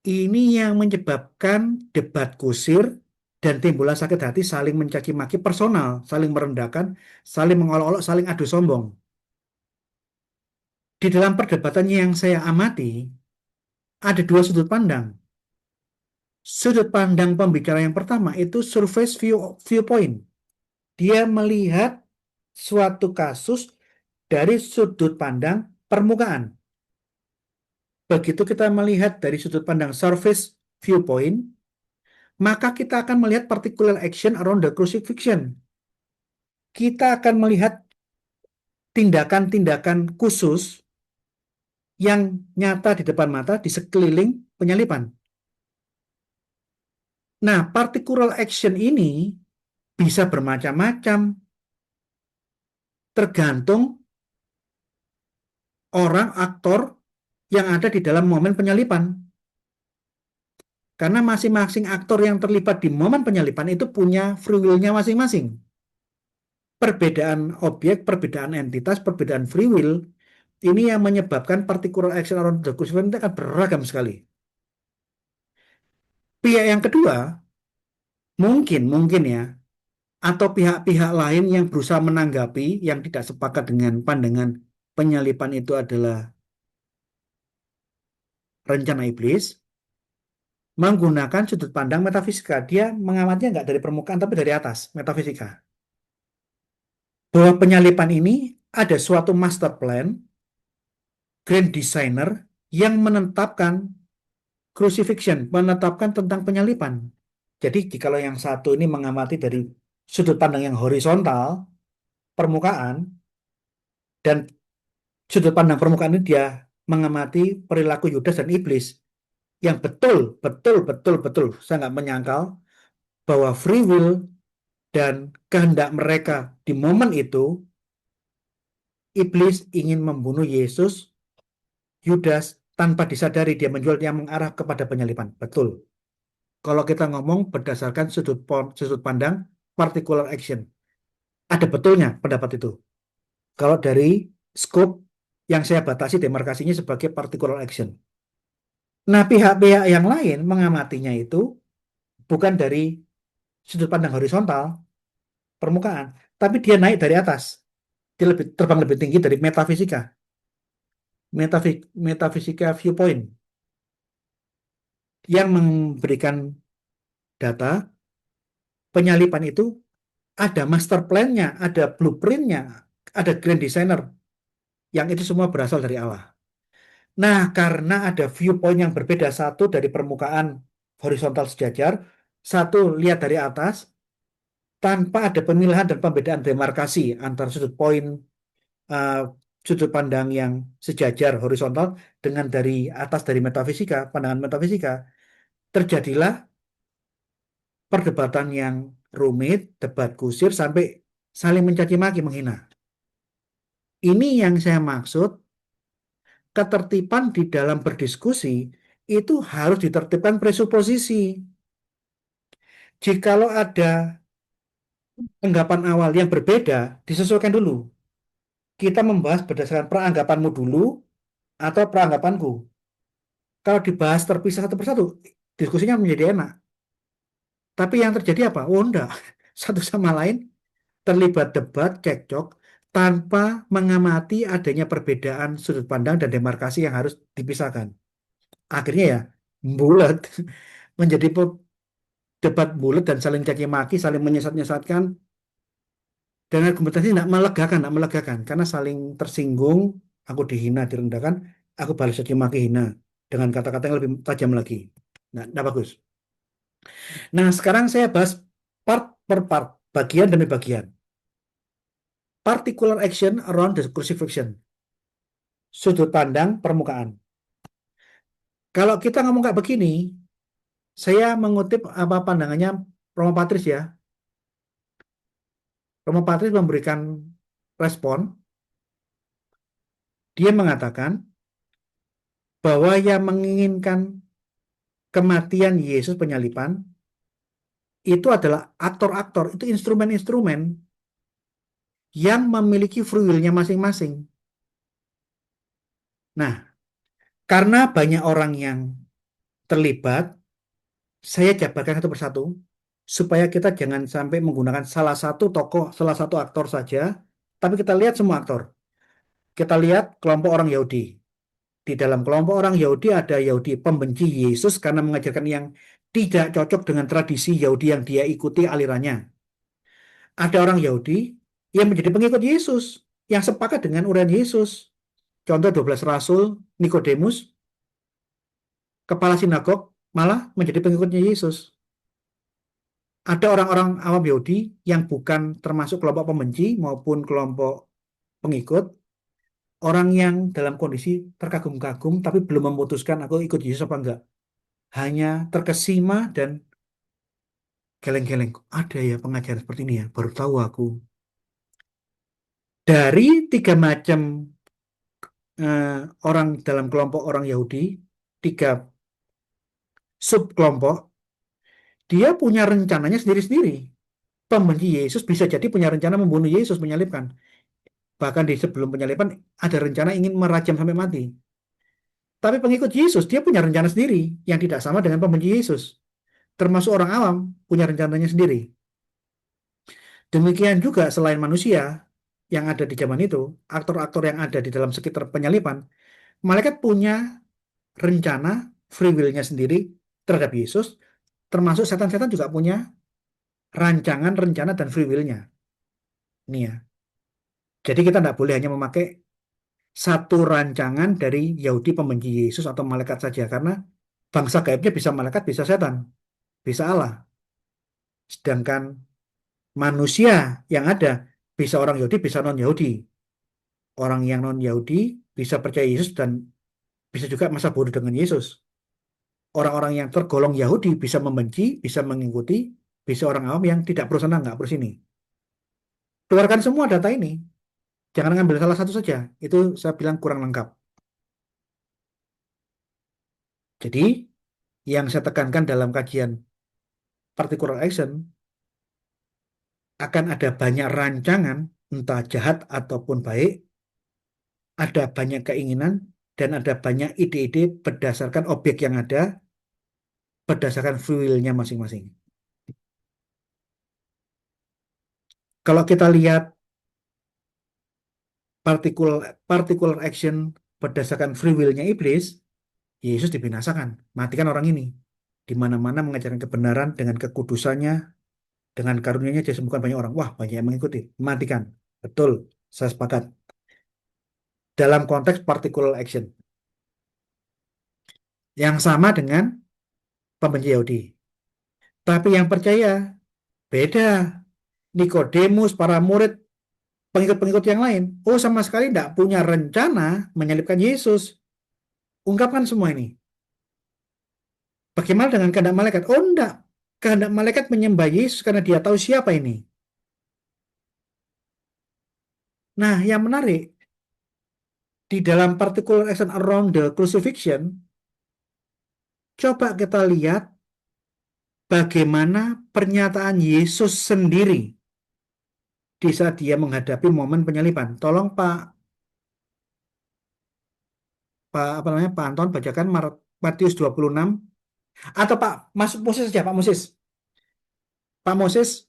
ini yang menyebabkan debat kusir dan timbullah sakit hati, saling mencaci maki personal, saling merendahkan, saling mengolok-olok, saling adu sombong. Di dalam perdebatannya yang saya amati, ada dua sudut pandang. Sudut pandang pembicara yang pertama itu viewpoint. Dia melihat suatu kasus dari sudut pandang permukaan. Begitu kita melihat dari sudut pandang surface viewpoint, maka kita akan melihat particular action around the crucifixion. Kita akan melihat tindakan-tindakan khusus yang nyata di depan mata di sekeliling penyalipan. Nah, particular action ini bisa bermacam-macam, tergantung orang aktor yang ada di dalam momen penyalipan. Karena masing-masing aktor yang terlibat di momen penyalipan itu punya free will-nya masing-masing. Perbedaan objek, perbedaan entitas, perbedaan free will, ini yang menyebabkan particular action around the crucifixion itu akan beragam sekali. Pihak yang kedua, mungkin ya, atau pihak-pihak lain yang berusaha menanggapi, yang tidak sepakat dengan pandangan penyalipan itu adalah rencana iblis menggunakan sudut pandang metafisika. Dia mengamatinya nggak dari permukaan tapi dari atas, metafisika. Bahwa penyalipan ini ada suatu master plan, grand designer yang menetapkan crucifixion, menetapkan tentang penyalipan. Jadi jikalau yang satu ini mengamati dari sudut pandang yang horizontal, permukaan, dan sudut pandang permukaan ini dia mengamati perilaku Yudas dan iblis yang betul, betul, betul, betul. Saya nggak menyangkal bahwa free will dan kehendak mereka di momen itu, iblis ingin membunuh Yesus, Yudas, tanpa disadari dia menjual yang mengarah kepada penyalipan. Betul. Kalau kita ngomong berdasarkan sudut pandang particular action. Ada betulnya pendapat itu. Kalau dari scope yang saya batasi demarkasinya sebagai particular action. Nah, pihak-pihak yang lain mengamatinya itu bukan dari sudut pandang horizontal, permukaan, tapi dia naik dari atas. Dia terbang lebih tinggi dari metafisika. Metafisika viewpoint yang memberikan data penyalipan itu ada master plan-nya, ada blueprint-nya, ada grand designer yang itu semua berasal dari Allah. Nah, karena ada viewpoint yang berbeda, satu dari permukaan horizontal sejajar, satu lihat dari atas, tanpa ada pemilahan dan pembedaan demarkasi antara eh, sudut pandang yang sejajar horizontal dengan dari atas dari metafisika, pandangan metafisika, terjadilah perdebatan yang rumit, debat kusir sampai saling mencaci maki, menghina. Ini yang saya maksud, ketertiban di dalam berdiskusi itu harus ditertibkan presuposisi. Jikalau ada anggapan awal yang berbeda, disesuaikan dulu. Kita membahas berdasarkan peranggapanmu dulu atau peranggapanku. Kalau dibahas terpisah satu persatu, diskusinya menjadi enak. Tapi yang terjadi apa? Oh enggak. Satu sama lain terlibat debat, cekcok, tanpa mengamati adanya perbedaan sudut pandang dan demarkasi yang harus dipisahkan. Akhirnya ya, bulat. Menjadi debat bulat dan saling caci maki, saling menyesat-nyesatkan, dan argumentasi tidak melegakan, karena saling tersinggung, aku dihina, direndahkan, aku balas caci maki hina dengan kata-kata yang lebih tajam lagi. Nah, nah bagus. Nah, sekarang saya bahas part per part, bagian demi bagian. Particular action around the crucifixion. Sudut pandang permukaan. Kalau kita ngomong kayak begini, saya mengutip apa pandangannya Romo Patris ya. Romo Patris memberikan respon. Dia mengatakan bahwa yang menginginkan kematian Yesus penyalipan itu adalah aktor-aktor, itu instrumen-instrumen yang memiliki free will-nya masing-masing. Nah, karena banyak orang yang terlibat, saya jabarkan satu persatu supaya kita jangan sampai menggunakan salah satu tokoh, salah satu aktor saja, tapi kita lihat semua aktor. Kita lihat kelompok orang Yahudi. Di dalam kelompok orang Yahudi ada Yahudi pembenci Yesus karena mengajarkan yang tidak cocok dengan tradisi Yahudi yang dia ikuti alirannya. Ada orang Yahudi yang menjadi pengikut Yesus, yang sepakat dengan uraian Yesus. Contoh 12 Rasul, Nikodemus, kepala sinagog, malah menjadi pengikutnya Yesus. Ada orang-orang awam Yahudi yang bukan termasuk kelompok pembenci maupun kelompok pengikut, orang yang dalam kondisi terkagum-kagum tapi belum memutuskan aku ikut Yesus apa enggak. Hanya terkesima dan geleng-geleng. Ada ya pengajaran seperti ini ya, baru tahu aku. Dari tiga macam eh, orang dalam kelompok orang Yahudi, tiga subkelompok, dia punya rencananya sendiri-sendiri. Pembenci Yesus bisa jadi punya rencana membunuh Yesus, menyalibkan. Bahkan di sebelum penyalipan ada rencana ingin merajam sampai mati. Tapi pengikut Yesus dia punya rencana sendiri yang tidak sama dengan pembenci Yesus. Termasuk orang awam punya rencananya sendiri. Demikian juga selain manusia yang ada di zaman itu, aktor-aktor yang ada di dalam sekitar penyalipan, malaikat punya rencana free will-nya sendiri terhadap Yesus, termasuk setan-setan juga punya rancangan, rencana, dan free will-nya. Ini ya. Jadi kita tidak boleh hanya memakai satu rancangan dari Yahudi pembenci Yesus atau malaikat saja, karena bangsa gaibnya bisa malaikat, bisa setan, bisa Allah. Sedangkan manusia yang ada bisa orang Yahudi, bisa non-Yahudi. Orang yang non-Yahudi bisa percaya Yesus dan bisa juga masa bodoh dengan Yesus. Orang-orang yang tergolong Yahudi bisa membenci, bisa mengikuti, bisa orang awam yang tidak perlu sana, nggak perlu sini. Keluarkan semua data ini. Jangan ngambil salah satu saja. Itu saya bilang kurang lengkap. Jadi, yang saya tekankan dalam kajian particular action, akan ada banyak rancangan, entah jahat ataupun baik, ada banyak keinginan, dan ada banyak ide-ide berdasarkan objek yang ada, berdasarkan free will-nya masing-masing. Kalau kita lihat particular, particular action berdasarkan free will-nya iblis, Yesus dibinasakan, matikan orang ini. Di mana-mana mengajarkan kebenaran dengan kekudusannya, dengan karunia-Nya dia sembuhkan banyak orang. Wah, banyak yang mengikuti. Matikan. Betul, saya sepakat. Dalam konteks particular action. Yang sama dengan pembenci Yahudi. Tapi yang percaya, beda. Nikodemus, para murid, pengikut-pengikut yang lain. Oh, sama sekali tidak punya rencana menyalibkan Yesus. Ungkapkan semua ini. Bagaimana dengan kehendak malaikat? Oh, enggak. Kehendak malaikat menyembah Yesus karena dia tahu siapa ini. Nah, yang menarik, di dalam particular action around the crucifixion, coba kita lihat bagaimana pernyataan Yesus sendiri di saat dia menghadapi momen penyaliban. Tolong Pak apa namanya Pak Anton bacakan Matius 26 atau Pak Moses saja Pak Moses. Pak Moses,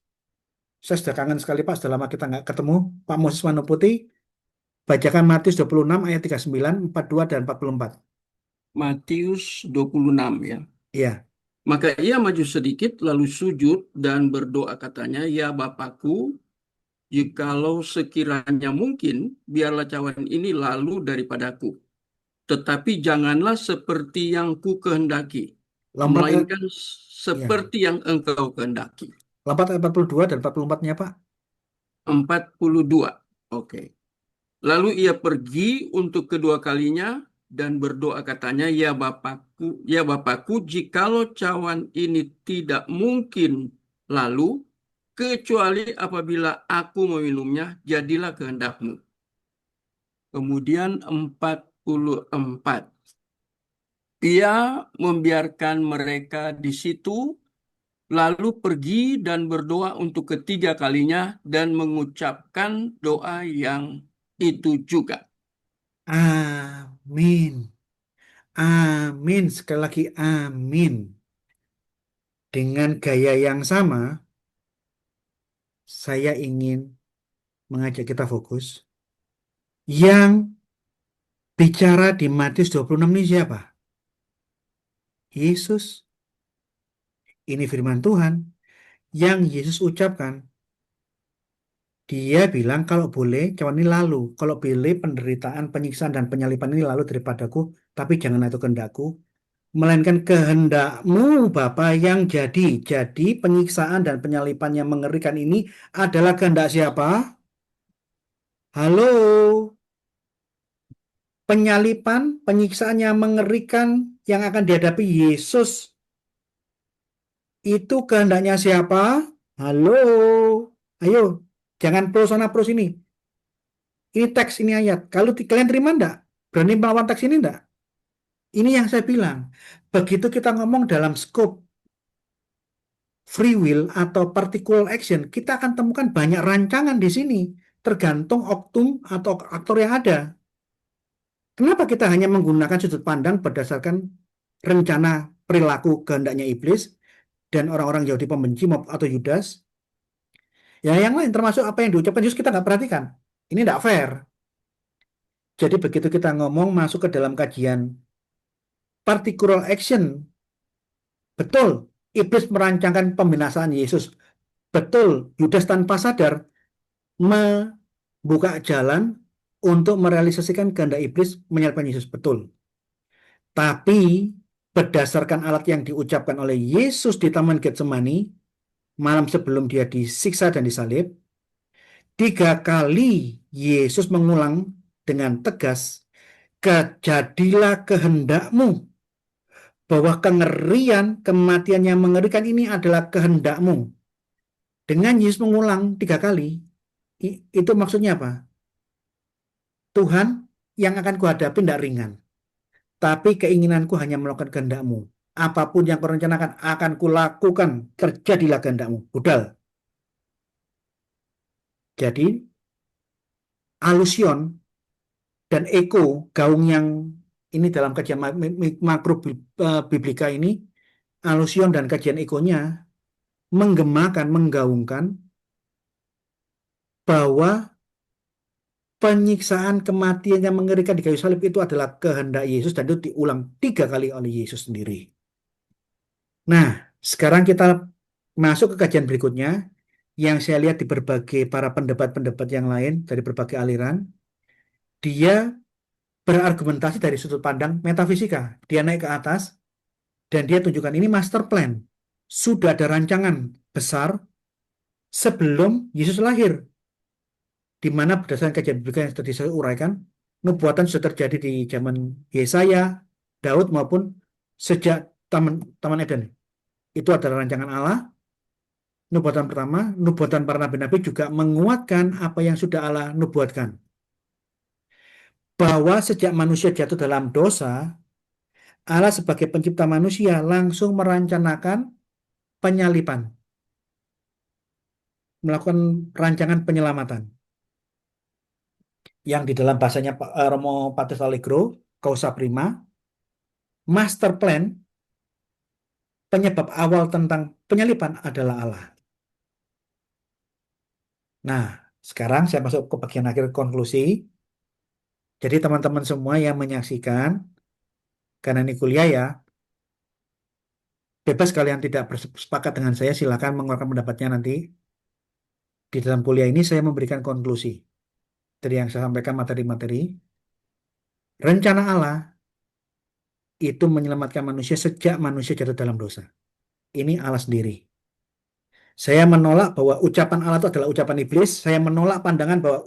saya sudah kangen sekali Pak, sudah lama kita nggak ketemu. Pak Moses Manoputi, bacakan Matius 26 ayat 39, 42 dan 44. Matius 26 ya. Iya. Maka ia maju sedikit lalu sujud dan berdoa katanya, "Ya Bapakku, jikalau sekiranya mungkin, biarlah cawan ini lalu daripadaku. Tetapi janganlah seperti yang ku kehendaki, Lompat melainkan iya. seperti yang engkau kehendaki." Lompat ayat 42 dan 44-nya Pak. 42. Oke. Lalu ia pergi untuk kedua kalinya dan berdoa katanya, ya Bapakku, jikalau cawan ini tidak mungkin lalu, kecuali apabila aku meminumnya, jadilah kehendakmu." Kemudian 44. Ia membiarkan mereka di situ, lalu pergi dan berdoa untuk ketiga kalinya dan mengucapkan doa yang itu juga. Amin. Amin. Sekali lagi amin. Dengan gaya yang sama, saya ingin mengajak kita fokus. Yang bicara di Matius 26 ini siapa? Yesus. Ini firman Tuhan yang Yesus ucapkan. Dia bilang kalau boleh cawan ini lalu. Kalau boleh penderitaan, penyiksaan, dan penyaliban ini lalu daripadaku. Tapi jangan itu kehendakku. Melainkan kehendakmu Bapa yang jadi. Jadi penyiksaan dan penyaliban yang mengerikan ini adalah kehendak siapa? Halo. Penyalipan, penyiksaan yang mengerikan yang akan dihadapi Yesus itu kehendaknya siapa? Halo. Ayo, jangan pro sana pro sini. Ini teks, ini ayat. Kalau kalian terima enggak? Berani melawan teks ini enggak? Ini yang saya bilang. Begitu kita ngomong dalam scope free will atau particular action, kita akan temukan banyak rancangan di sini. Tergantung oknum atau aktor yang ada. Kenapa kita hanya menggunakan sudut pandang berdasarkan rencana perilaku kehendaknya iblis dan orang-orang Yahudi pembenci atau Yudas? Ya yang lain termasuk apa yang diucapkan Yesus kita nggak perhatikan. Ini tidak fair. Jadi begitu kita ngomong masuk ke dalam kajian particular action. Betul, iblis merancangkan pembinasaan Yesus. Betul, Yudas tanpa sadar membuka jalan untuk merealisasikan kehendak iblis menyalibkan Yesus. Betul. Tapi berdasarkan alat yang diucapkan oleh Yesus di Taman Getsemani malam sebelum dia disiksa dan disalib, 3 kali Yesus mengulang dengan tegas, "Jadilah kehendakmu," bahwa kengerian, kematian yang mengerikan ini adalah kehendakmu. Dengan Yesus mengulang 3 kali, itu maksudnya apa? Tuhan, yang akan kuhadapi tidak ringan, tapi keinginanku hanya melakukan kehendakmu. Apapun yang kau rencanakan akan kulakukan, terjadilah kehendakmu. Budal. Jadi, alusion dan eko, gaung yang ini dalam kajian makro biblika ini, alusion dan kajian ekonya menggemakan, menggaungkan bahwa penyiksaan kematian yang mengerikan di kayu salib itu adalah kehendak Yesus dan itu diulang 3 kali oleh Yesus sendiri. Nah, sekarang kita masuk ke kajian berikutnya yang saya lihat di berbagai para pendebat-pendebat yang lain dari berbagai aliran, dia berargumentasi dari sudut pandang metafisika. Dia naik ke atas dan dia tunjukkan ini master plan. Sudah ada rancangan besar sebelum Yesus lahir, di mana berdasarkan kajian biblika yang tadi saya uraikan, nubuatan sudah terjadi di zaman Yesaya, Daud maupun sejak Taman Eden. Itu adalah rancangan Allah. Nubuatan pertama, nubuatan para nabi-nabi juga menguatkan apa yang sudah Allah nubuatkan. Bahwa sejak manusia jatuh dalam dosa, Allah sebagai pencipta manusia langsung merencanakan penyalipan, melakukan rancangan penyelamatan. Yang di dalam bahasanya Romo Patus Allegro, causa prima, master plan, penyebab awal tentang penyalipan adalah Allah. Nah, sekarang saya masuk ke bagian akhir konklusi. Jadi teman-teman semua yang menyaksikan, karena ini kuliah ya, bebas kalian tidak bersepakat dengan saya, silakan mengeluarkan pendapatnya nanti. Di dalam kuliah ini saya memberikan konklusi dari yang saya sampaikan materi-materi. Rencana Allah itu menyelamatkan manusia sejak manusia jatuh dalam dosa. Ini Allah sendiri. Saya menolak bahwa ucapan Allah itu adalah ucapan iblis. Saya menolak pandangan bahwa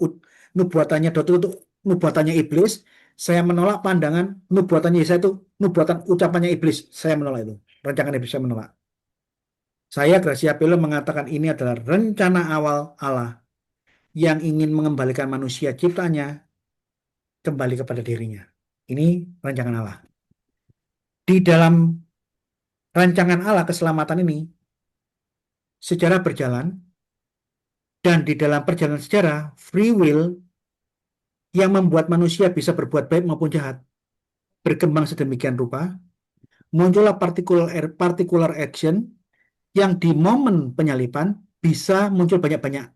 nubuatannya Daud itu nubuatannya iblis. Saya menolak pandangan nubuatannya Yesaya itu nubuatan ucapannya iblis. Saya menolak itu. Rancangan iblis saya menolak. Saya, Gracia Pelo, mengatakan ini adalah rencana awal Allah yang ingin mengembalikan manusia ciptanya kembali kepada dirinya. Ini rancangan Allah. Di dalam rancangan Allah keselamatan ini, sejarah berjalan, dan di dalam perjalanan sejarah, free will yang membuat manusia bisa berbuat baik maupun jahat berkembang sedemikian rupa, muncullah particular action yang di momen penyalipan bisa muncul banyak-banyak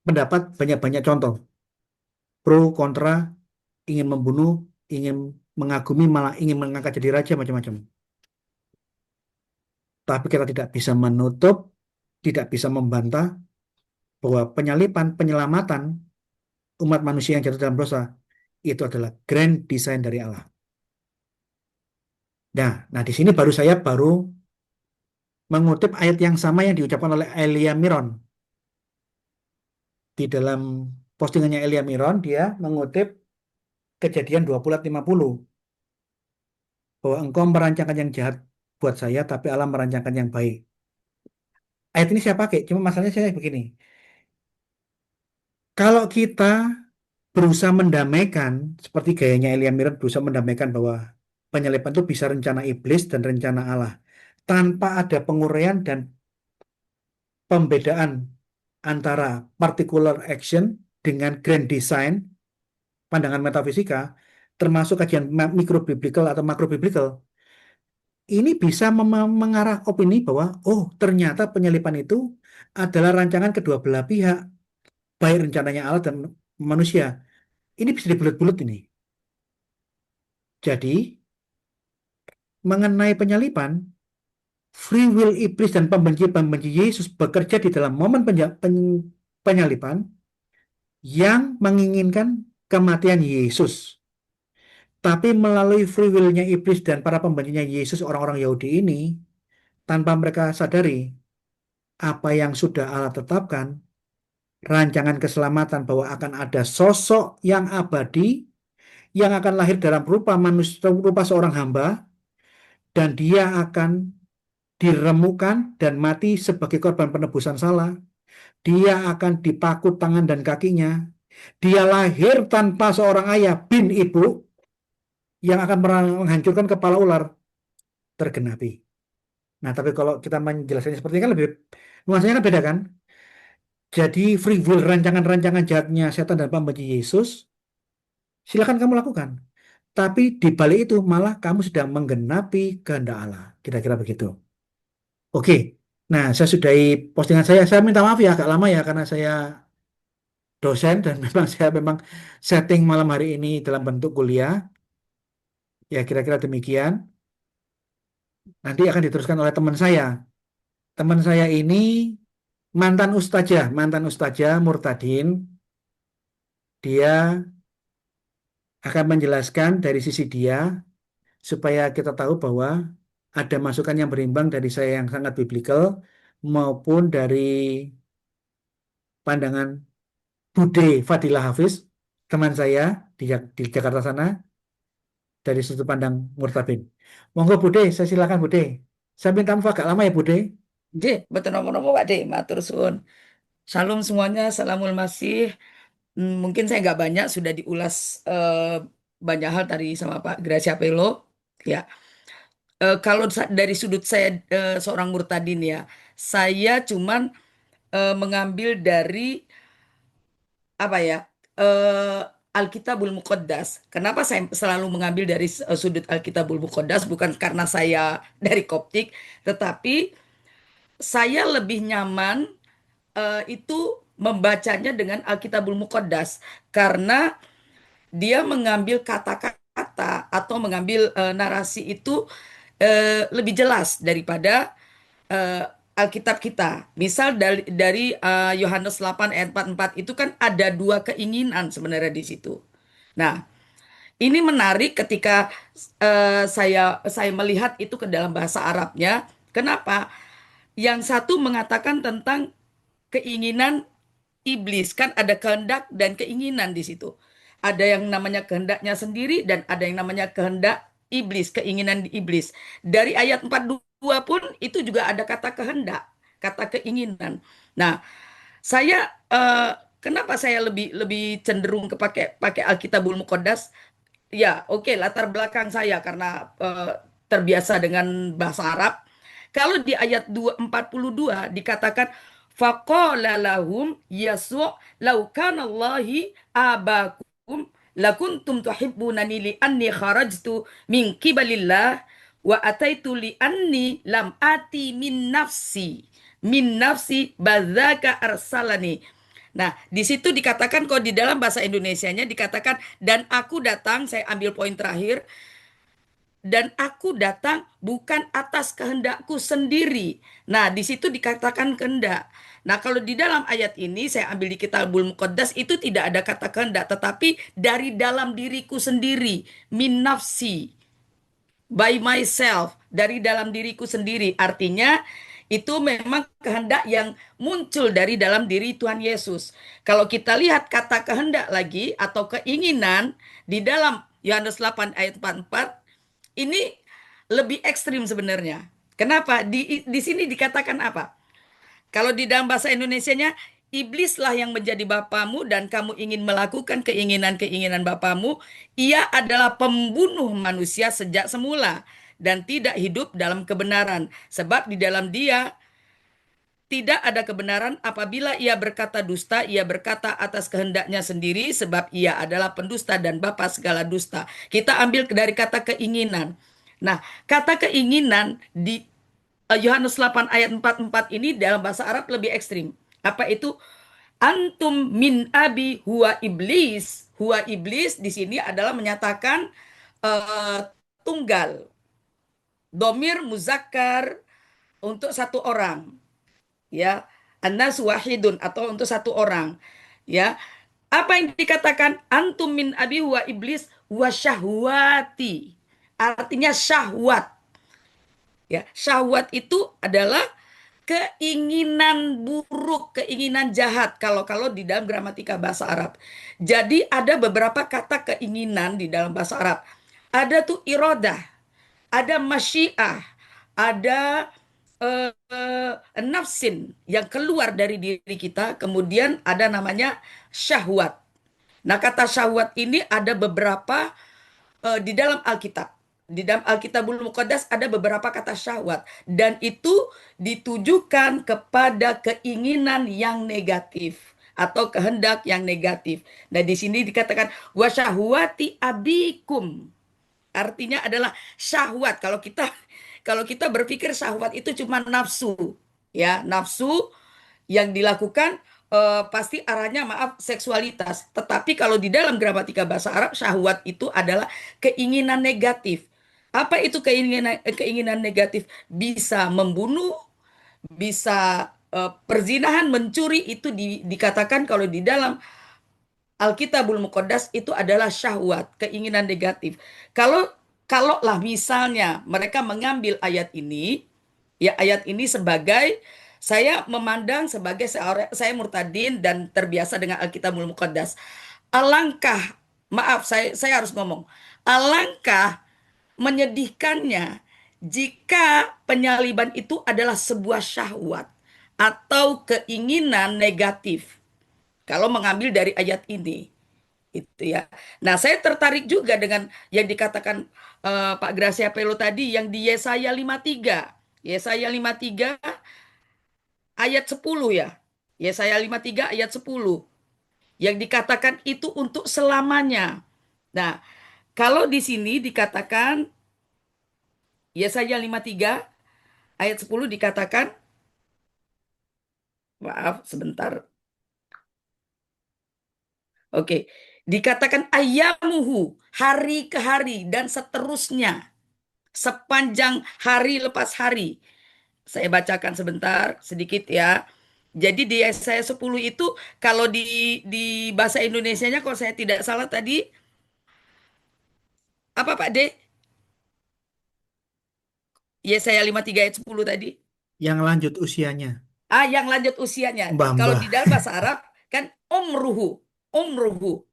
pendapat, banyak-banyak contoh. Pro, kontra, ingin membunuh, ingin mengagumi, malah ingin mengangkat jadi raja, macam-macam. Tapi kita tidak bisa menutup, tidak bisa membantah bahwa penyalipan, penyelamatan umat manusia yang jatuh dalam dosa itu adalah grand design dari Allah. Nah, di sini saya baru mengutip ayat yang sama yang diucapkan oleh Elia Miron. Di dalam postingannya Elia Miron, dia mengutip Kejadian 20:50 bahwa engkau merancangkan yang jahat buat saya, tapi Allah merancangkan yang baik. Ayat ini saya pakai, cuma masalahnya saya begini. Kalau kita berusaha mendamaikan, seperti gayanya Elia Miron berusaha mendamaikan bahwa penyalipan itu bisa rencana iblis dan rencana Allah, tanpa ada penguraian dan pembedaan antara particular action dengan grand design, pandangan metafisika, termasuk kajian mikrobiblical atau makrobiblical, ini bisa mengarah opini bahwa, oh ternyata penyalipan itu adalah rancangan kedua belah pihak, baik rencananya Allah dan manusia. Ini bisa dibulut-bulut ini. Jadi, mengenai penyaliban, free will iblis dan pembenci-pembenci Yesus bekerja di dalam momen penyaliban yang menginginkan kematian Yesus. Tapi melalui free will-nya iblis dan para pembencinya Yesus, orang-orang Yahudi ini, tanpa mereka sadari, apa yang sudah Allah tetapkan, rancangan keselamatan bahwa akan ada sosok yang abadi, yang akan lahir dalam rupa manusia, rupa seorang hamba, dan dia akan diremukan dan mati sebagai korban penebusan salah. Dia akan dipakut tangan dan kakinya. Dia lahir tanpa seorang ayah bin ibu yang akan menghancurkan kepala ular tergenapi. Nah, tapi kalau kita menjelaskannya seperti ini kan lebih nuansanya kan beda kan? Jadi free will rancangan-rancangan jahatnya setan dan pembenci Yesus, silakan kamu lakukan. Tapi di balik itu malah kamu sedang menggenapi kehendak Allah. Kira-kira begitu. Oke. Nah, saya sudahi postingan saya. Saya minta maaf ya agak lama ya karena saya dosen dan memang saya memang setting malam hari ini dalam bentuk kuliah. Ya kira-kira demikian. Nanti akan diteruskan oleh teman saya. Teman saya ini mantan ustazah Murtadin. Dia akan menjelaskan dari sisi dia supaya kita tahu bahwa ada masukan yang berimbang dari saya yang sangat biblikal maupun dari pandangan Bude Fadilah Hafiz, teman saya di Jakarta sana, dari sudut pandang Murtabin. Monggo Bude, saya silakan Bude. Saya minta maaf agak lama ya Bude. Nggih, mboten napa-napa Pak De, matur suwun. Salam semuanya, salamul masih. Mungkin saya nggak banyak, sudah diulas banyak hal tadi sama Pak Gracia Pelo. Ya, kalau dari sudut saya seorang murtadin ya, saya cuman mengambil dari apa ya, eh, Alkitabul Muqaddas. Kenapa saya selalu mengambil dari sudut Alkitabul Muqaddas? Bukan karena saya dari Koptik, tetapi saya lebih nyaman itu membacanya dengan Alkitabul Muqaddas karena dia mengambil kata-kata atau mengambil narasi itu lebih jelas daripada eh, Alkitab kita. Misal dari Yohanes 8 ayat 44 itu kan ada dua keinginan sebenarnya di situ. Nah, ini menarik ketika saya melihat itu ke dalam bahasa Arabnya. Kenapa? Yang satu mengatakan tentang keinginan iblis, kan ada kehendak dan keinginan di situ. Ada yang namanya kehendaknya sendiri dan ada yang namanya kehendak iblis, keinginan iblis. Dari ayat 42 pun itu juga ada kata kehendak, kata keinginan. Nah, saya kenapa saya lebih lebih cenderung ke pakai Alkitabul Muqaddas? Ya, oke, latar belakang saya karena terbiasa dengan bahasa Arab. Kalau di ayat 42 dikatakan faqala lahum yasu' law kana Allahi abakum lakuntum tuhibbunani li anni kharajtu min kibalillah wa ataitu li anni lam ati min nafsi badzaka arsalani. Nah, di situ dikatakan kok di dalam bahasa Indonesianya dikatakan dan aku datang, saya ambil poin terakhir, dan aku datang bukan atas kehendakku sendiri. Nah, di situ dikatakan kehendak. Nah, kalau di dalam ayat ini saya ambil di Kitabul Muqaddas itu tidak ada kata kehendak, tetapi dari dalam diriku sendiri, min nafsi, by myself, dari dalam diriku sendiri. Artinya itu memang kehendak yang muncul dari dalam diri Tuhan Yesus. Kalau kita lihat kata kehendak lagi atau keinginan di dalam Yohanes 8 ayat 44 ini lebih ekstrim sebenarnya. Kenapa? Di sini dikatakan apa? Kalau di dalam bahasa Indonesianya, iblislah yang menjadi bapamu dan kamu ingin melakukan keinginan-keinginan bapamu. Ia adalah pembunuh manusia sejak semula dan tidak hidup dalam kebenaran. Sebab di dalam dia tidak ada kebenaran. Apabila ia berkata dusta, ia berkata atas kehendaknya sendiri sebab ia adalah pendusta dan bapa segala dusta. Kita ambil dari kata keinginan. Nah, kata keinginan di Yohanes 8 ayat 44 ini dalam bahasa Arab lebih ekstrim. Apa itu? Antum min abi huwa iblis. Huwa iblis di sini adalah menyatakan tunggal. domir muzakkar untuk satu orang, ya. Anas wahidun atau untuk satu orang, ya. Apa yang dikatakan antum min abi wa iblis wa syahwati, artinya syahwat, ya. Syahwat itu adalah keinginan buruk, keinginan jahat kalau di dalam gramatika bahasa Arab. Jadi ada beberapa kata keinginan di dalam bahasa Arab. Ada tuh irodah, ada masyiah, ada nafsin yang keluar dari diri kita, kemudian ada namanya syahwat. Nah, kata syahwat ini ada beberapa di dalam Alkitab. Di dalam Alkitabul Muqaddas ada beberapa kata syahwat dan itu ditujukan kepada keinginan yang negatif atau kehendak yang negatif. Nah, di sini dikatakan wasyahwati abikum. Artinya adalah syahwat. Kalau kita berpikir syahwat itu cuma nafsu, ya, nafsu yang dilakukan pasti arahnya maaf seksualitas. Tetapi kalau di dalam gramatika bahasa Arab syahwat itu adalah keinginan negatif. Apa itu keinginan negatif? Bisa membunuh, bisa perzinahan, mencuri itu dikatakan kalau di dalam Alkitabul Muqaddas itu adalah syahwat, keinginan negatif. Kalau kalaulah misalnya mereka mengambil ayat ini, ya ayat ini sebagai saya memandang sebagai saya murtadin dan terbiasa dengan Alkitabul Muqaddas. Alangkah, maaf saya harus ngomong, alangkah menyedihkannya jika penyaliban itu adalah sebuah syahwat atau keinginan negatif. Kalau mengambil dari ayat ini, itu ya. Nah, saya tertarik juga dengan yang dikatakan Pak Gracia Pelo tadi yang di Yesaya 53. Yesaya 53 ayat 10 ya. Yesaya 53 ayat 10. Yang dikatakan itu untuk selamanya. Nah, kalau di sini dikatakan Yesaya 53 ayat 10 dikatakan, maaf sebentar. Oke, dikatakan ayamuhu, hari ke hari dan seterusnya, sepanjang hari lepas hari. Saya bacakan sebentar, sedikit ya. Jadi di Yesaya 10 itu kalau di bahasa Indonesianya kalau saya tidak salah tadi apa Pak D? Yesaya 53 ayat 10 tadi. Yang lanjut usianya, Yang lanjut usianya. Kalau mbah-mbah. di dalam bahasa Arab kan umruhu, umruhu.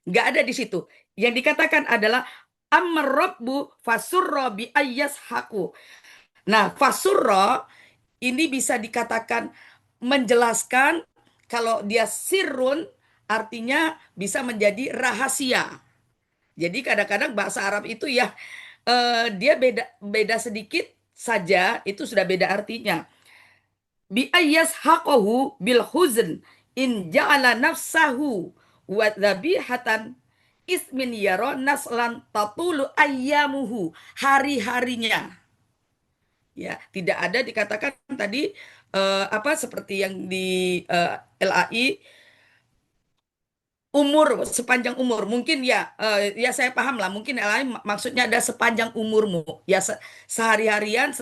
Nggak ada di situ. Yang dikatakan adalah amrobbu fasurro bi ayyas haku. Nah, fasurro ini bisa dikatakan menjelaskan kalau dia sirun artinya bisa menjadi rahasia. Jadi kadang-kadang bahasa Arab itu ya dia beda beda sedikit saja itu sudah beda artinya. Bi ayyas haqahu bil huzn in ja'ala nafsahu wa dzabihatan ismin yaro naslan tatulu ayyamuhu, hari-harinya, ya tidak ada dikatakan tadi apa seperti yang di LAI umur, sepanjang umur mungkin ya, ya saya paham lah mungkin LAI maksudnya ada sepanjang umurmu ya, sehari-harian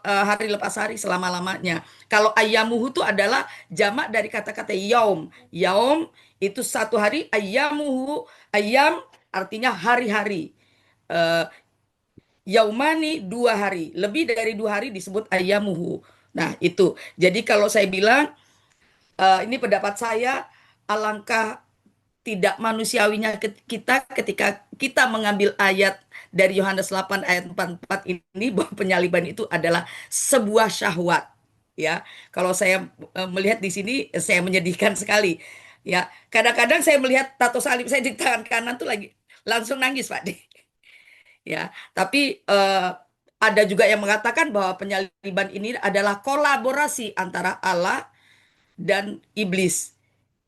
hari lepas hari selama-lamanya. Kalau ayyamuhu itu adalah jamak dari kata-kata yaum. Yaum itu satu hari, ayyamuhu ayyam artinya hari-hari. Eh, Yaumani 2 hari, lebih dari 2 hari disebut ayyamuhu. Nah itu. Jadi kalau saya bilang ini pendapat saya, alangkah tidak manusiawinya kita ketika kita mengambil ayat dari Yohanes 8 ayat 44 ini bahwa penyaliban itu adalah sebuah syahwat. Ya, kalau saya melihat di sini saya menyedihkan sekali. Ya, kadang-kadang saya melihat tato salib saya di tangan kanan tuh lagi langsung nangis, Pak. Ya, tapi ada juga yang mengatakan bahwa penyaliban ini adalah kolaborasi antara Allah dan iblis.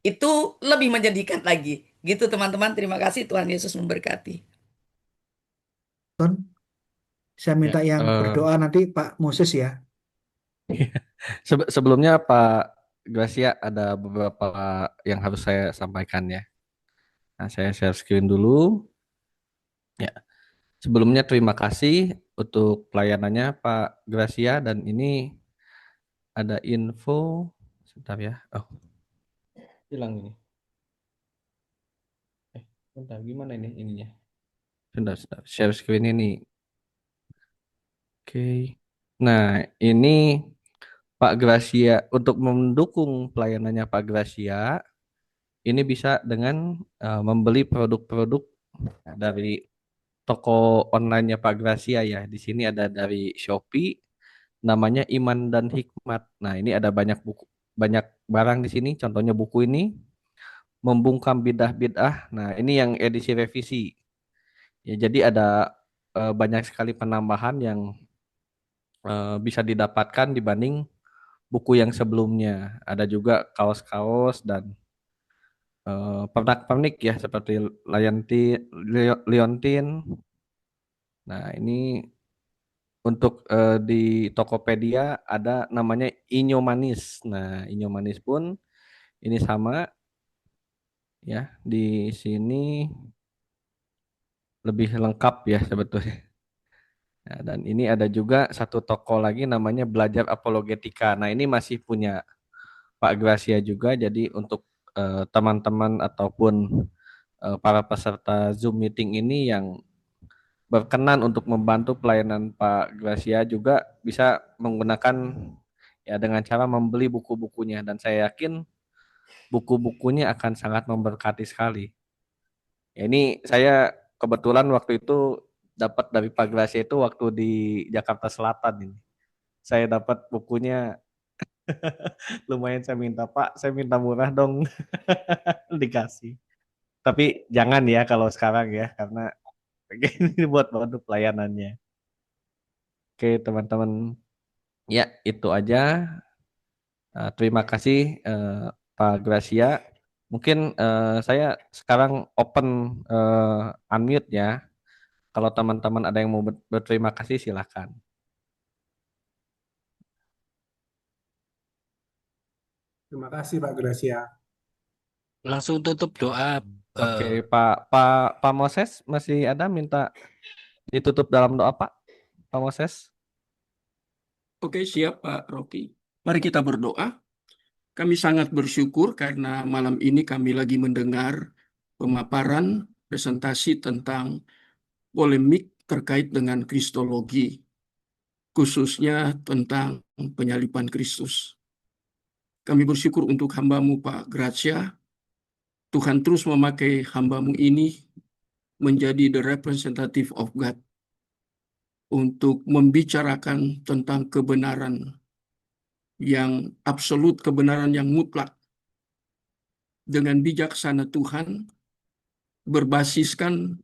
Itu lebih menyedihkan lagi. Gitu teman-teman, terima kasih, Tuhan Yesus memberkati. Ton, saya Ya, minta yang berdoa nanti Pak Moses ya. sebelumnya Pak Gracia ada beberapa yang harus saya sampaikan ya. Nah, saya share screen dulu. Ya, Sebelumnya terima kasih untuk pelayanannya Pak Gracia dan ini ada info sebentar ya. Oh, hilang ini. Bentar gimana ini ininya? Sebentar. Share screen ini. Oke. Nah, ini Pak Gracia untuk mendukung pelayanannya Pak Gracia ini bisa dengan membeli produk-produk dari toko online-nya Pak Gracia ya. Di sini ada dari Shopee, namanya Iman dan Hikmat. Nah, ini ada banyak buku, banyak barang di sini. Contohnya buku ini, Membungkam Bidah-Bidah. Nah, ini yang edisi revisi. Ya, jadi ada banyak sekali penambahan yang bisa didapatkan dibanding buku yang sebelumnya. Ada juga kaos-kaos dan pernak-pernik ya seperti liontin. Nah, ini untuk di Tokopedia ada namanya Inyo Manis. Nah, Inyo Manis pun ini sama ya. Di sini lebih lengkap ya sebetulnya. Nah, dan ini ada juga satu toko lagi namanya Belajar Apologetika. Nah, ini masih punya Pak Gracia juga. Jadi untuk teman-teman ataupun para peserta Zoom meeting ini yang berkenan untuk membantu pelayanan Pak Gracia juga bisa menggunakan ya dengan cara membeli buku-bukunya dan saya yakin buku-bukunya akan sangat memberkati sekali. Ya, ini saya kebetulan waktu itu dapat dari Pak Gracia itu waktu di Jakarta Selatan ini. Saya dapat bukunya lumayan saya minta Pak, saya minta murah dong dikasih. Tapi jangan ya kalau sekarang ya karena ini buat bantu pelayanannya. Oke teman-teman, ya itu aja. Terima kasih Pak Gracia. Mungkin saya sekarang open unmute ya. Kalau teman-teman ada yang mau berterima kasih silakan. Terima kasih Pak Gracia. Langsung tutup doa. Oke, Pak Moses masih ada minta ditutup dalam doa Pak Moses. Oke, siap Pak Rocky. Mari kita berdoa. Kami sangat bersyukur karena malam ini kami lagi mendengar pemaparan presentasi tentang polemik terkait dengan kristologi, khususnya tentang penyaliban Kristus. Kami bersyukur untuk hamba-Mu Pak Gracia. Tuhan terus memakai hamba-Mu ini menjadi the representative of God untuk membicarakan tentang kebenaran yang absolut, kebenaran yang mutlak. Dengan bijaksana Tuhan berbasiskan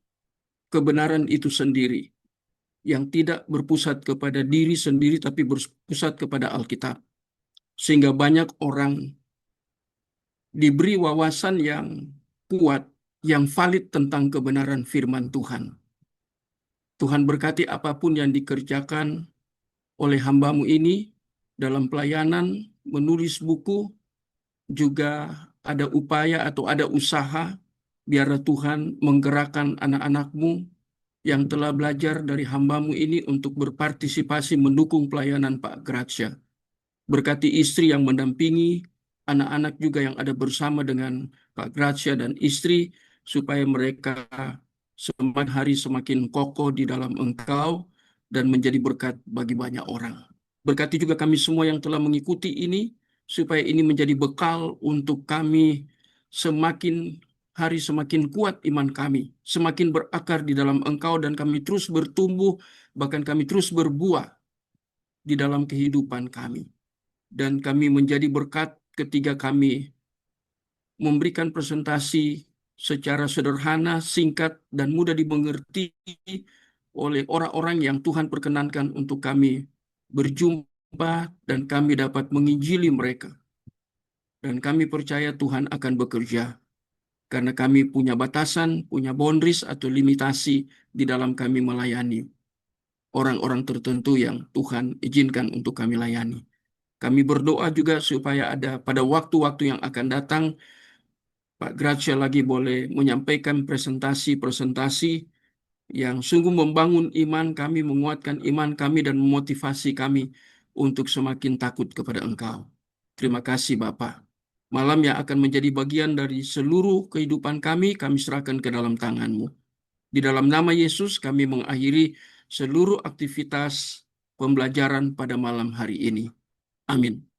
kebenaran itu sendiri, yang tidak berpusat kepada diri sendiri tapi berpusat kepada Alkitab. Sehingga banyak orang diberi wawasan yang kuat, yang valid tentang kebenaran firman Tuhan. Tuhan berkati apapun yang dikerjakan oleh hamba-Mu ini dalam pelayanan, menulis buku, juga ada upaya atau ada usaha, biarlah Tuhan menggerakkan anak-anak-Mu yang telah belajar dari hamba-Mu ini untuk berpartisipasi mendukung pelayanan Pak Gracia. Berkati istri yang mendampingi, anak-anak juga yang ada bersama dengan Pak Gracia dan istri, supaya mereka semakin hari semakin kokoh di dalam Engkau dan menjadi berkat bagi banyak orang. Berkati juga kami semua yang telah mengikuti ini, supaya ini menjadi bekal untuk kami semakin hari semakin kuat iman kami, semakin berakar di dalam Engkau dan kami terus bertumbuh, bahkan kami terus berbuah di dalam kehidupan kami. Dan kami menjadi berkat ketika kami memberikan presentasi secara sederhana, singkat, dan mudah dimengerti oleh orang-orang yang Tuhan perkenankan untuk kami berjumpa dan kami dapat menginjili mereka. Dan kami percaya Tuhan akan bekerja karena kami punya batasan, punya boundaries atau limitasi di dalam kami melayani orang-orang tertentu yang Tuhan izinkan untuk kami layani. Kami berdoa juga supaya ada pada waktu-waktu yang akan datang, Pak Gracia lagi boleh menyampaikan presentasi-presentasi yang sungguh membangun iman kami, menguatkan iman kami, dan memotivasi kami untuk semakin takut kepada Engkau. Terima kasih Bapa. Malam yang akan menjadi bagian dari seluruh kehidupan kami serahkan ke dalam tangan-Mu. Di dalam nama Yesus kami mengakhiri seluruh aktivitas pembelajaran pada malam hari ini. Amin.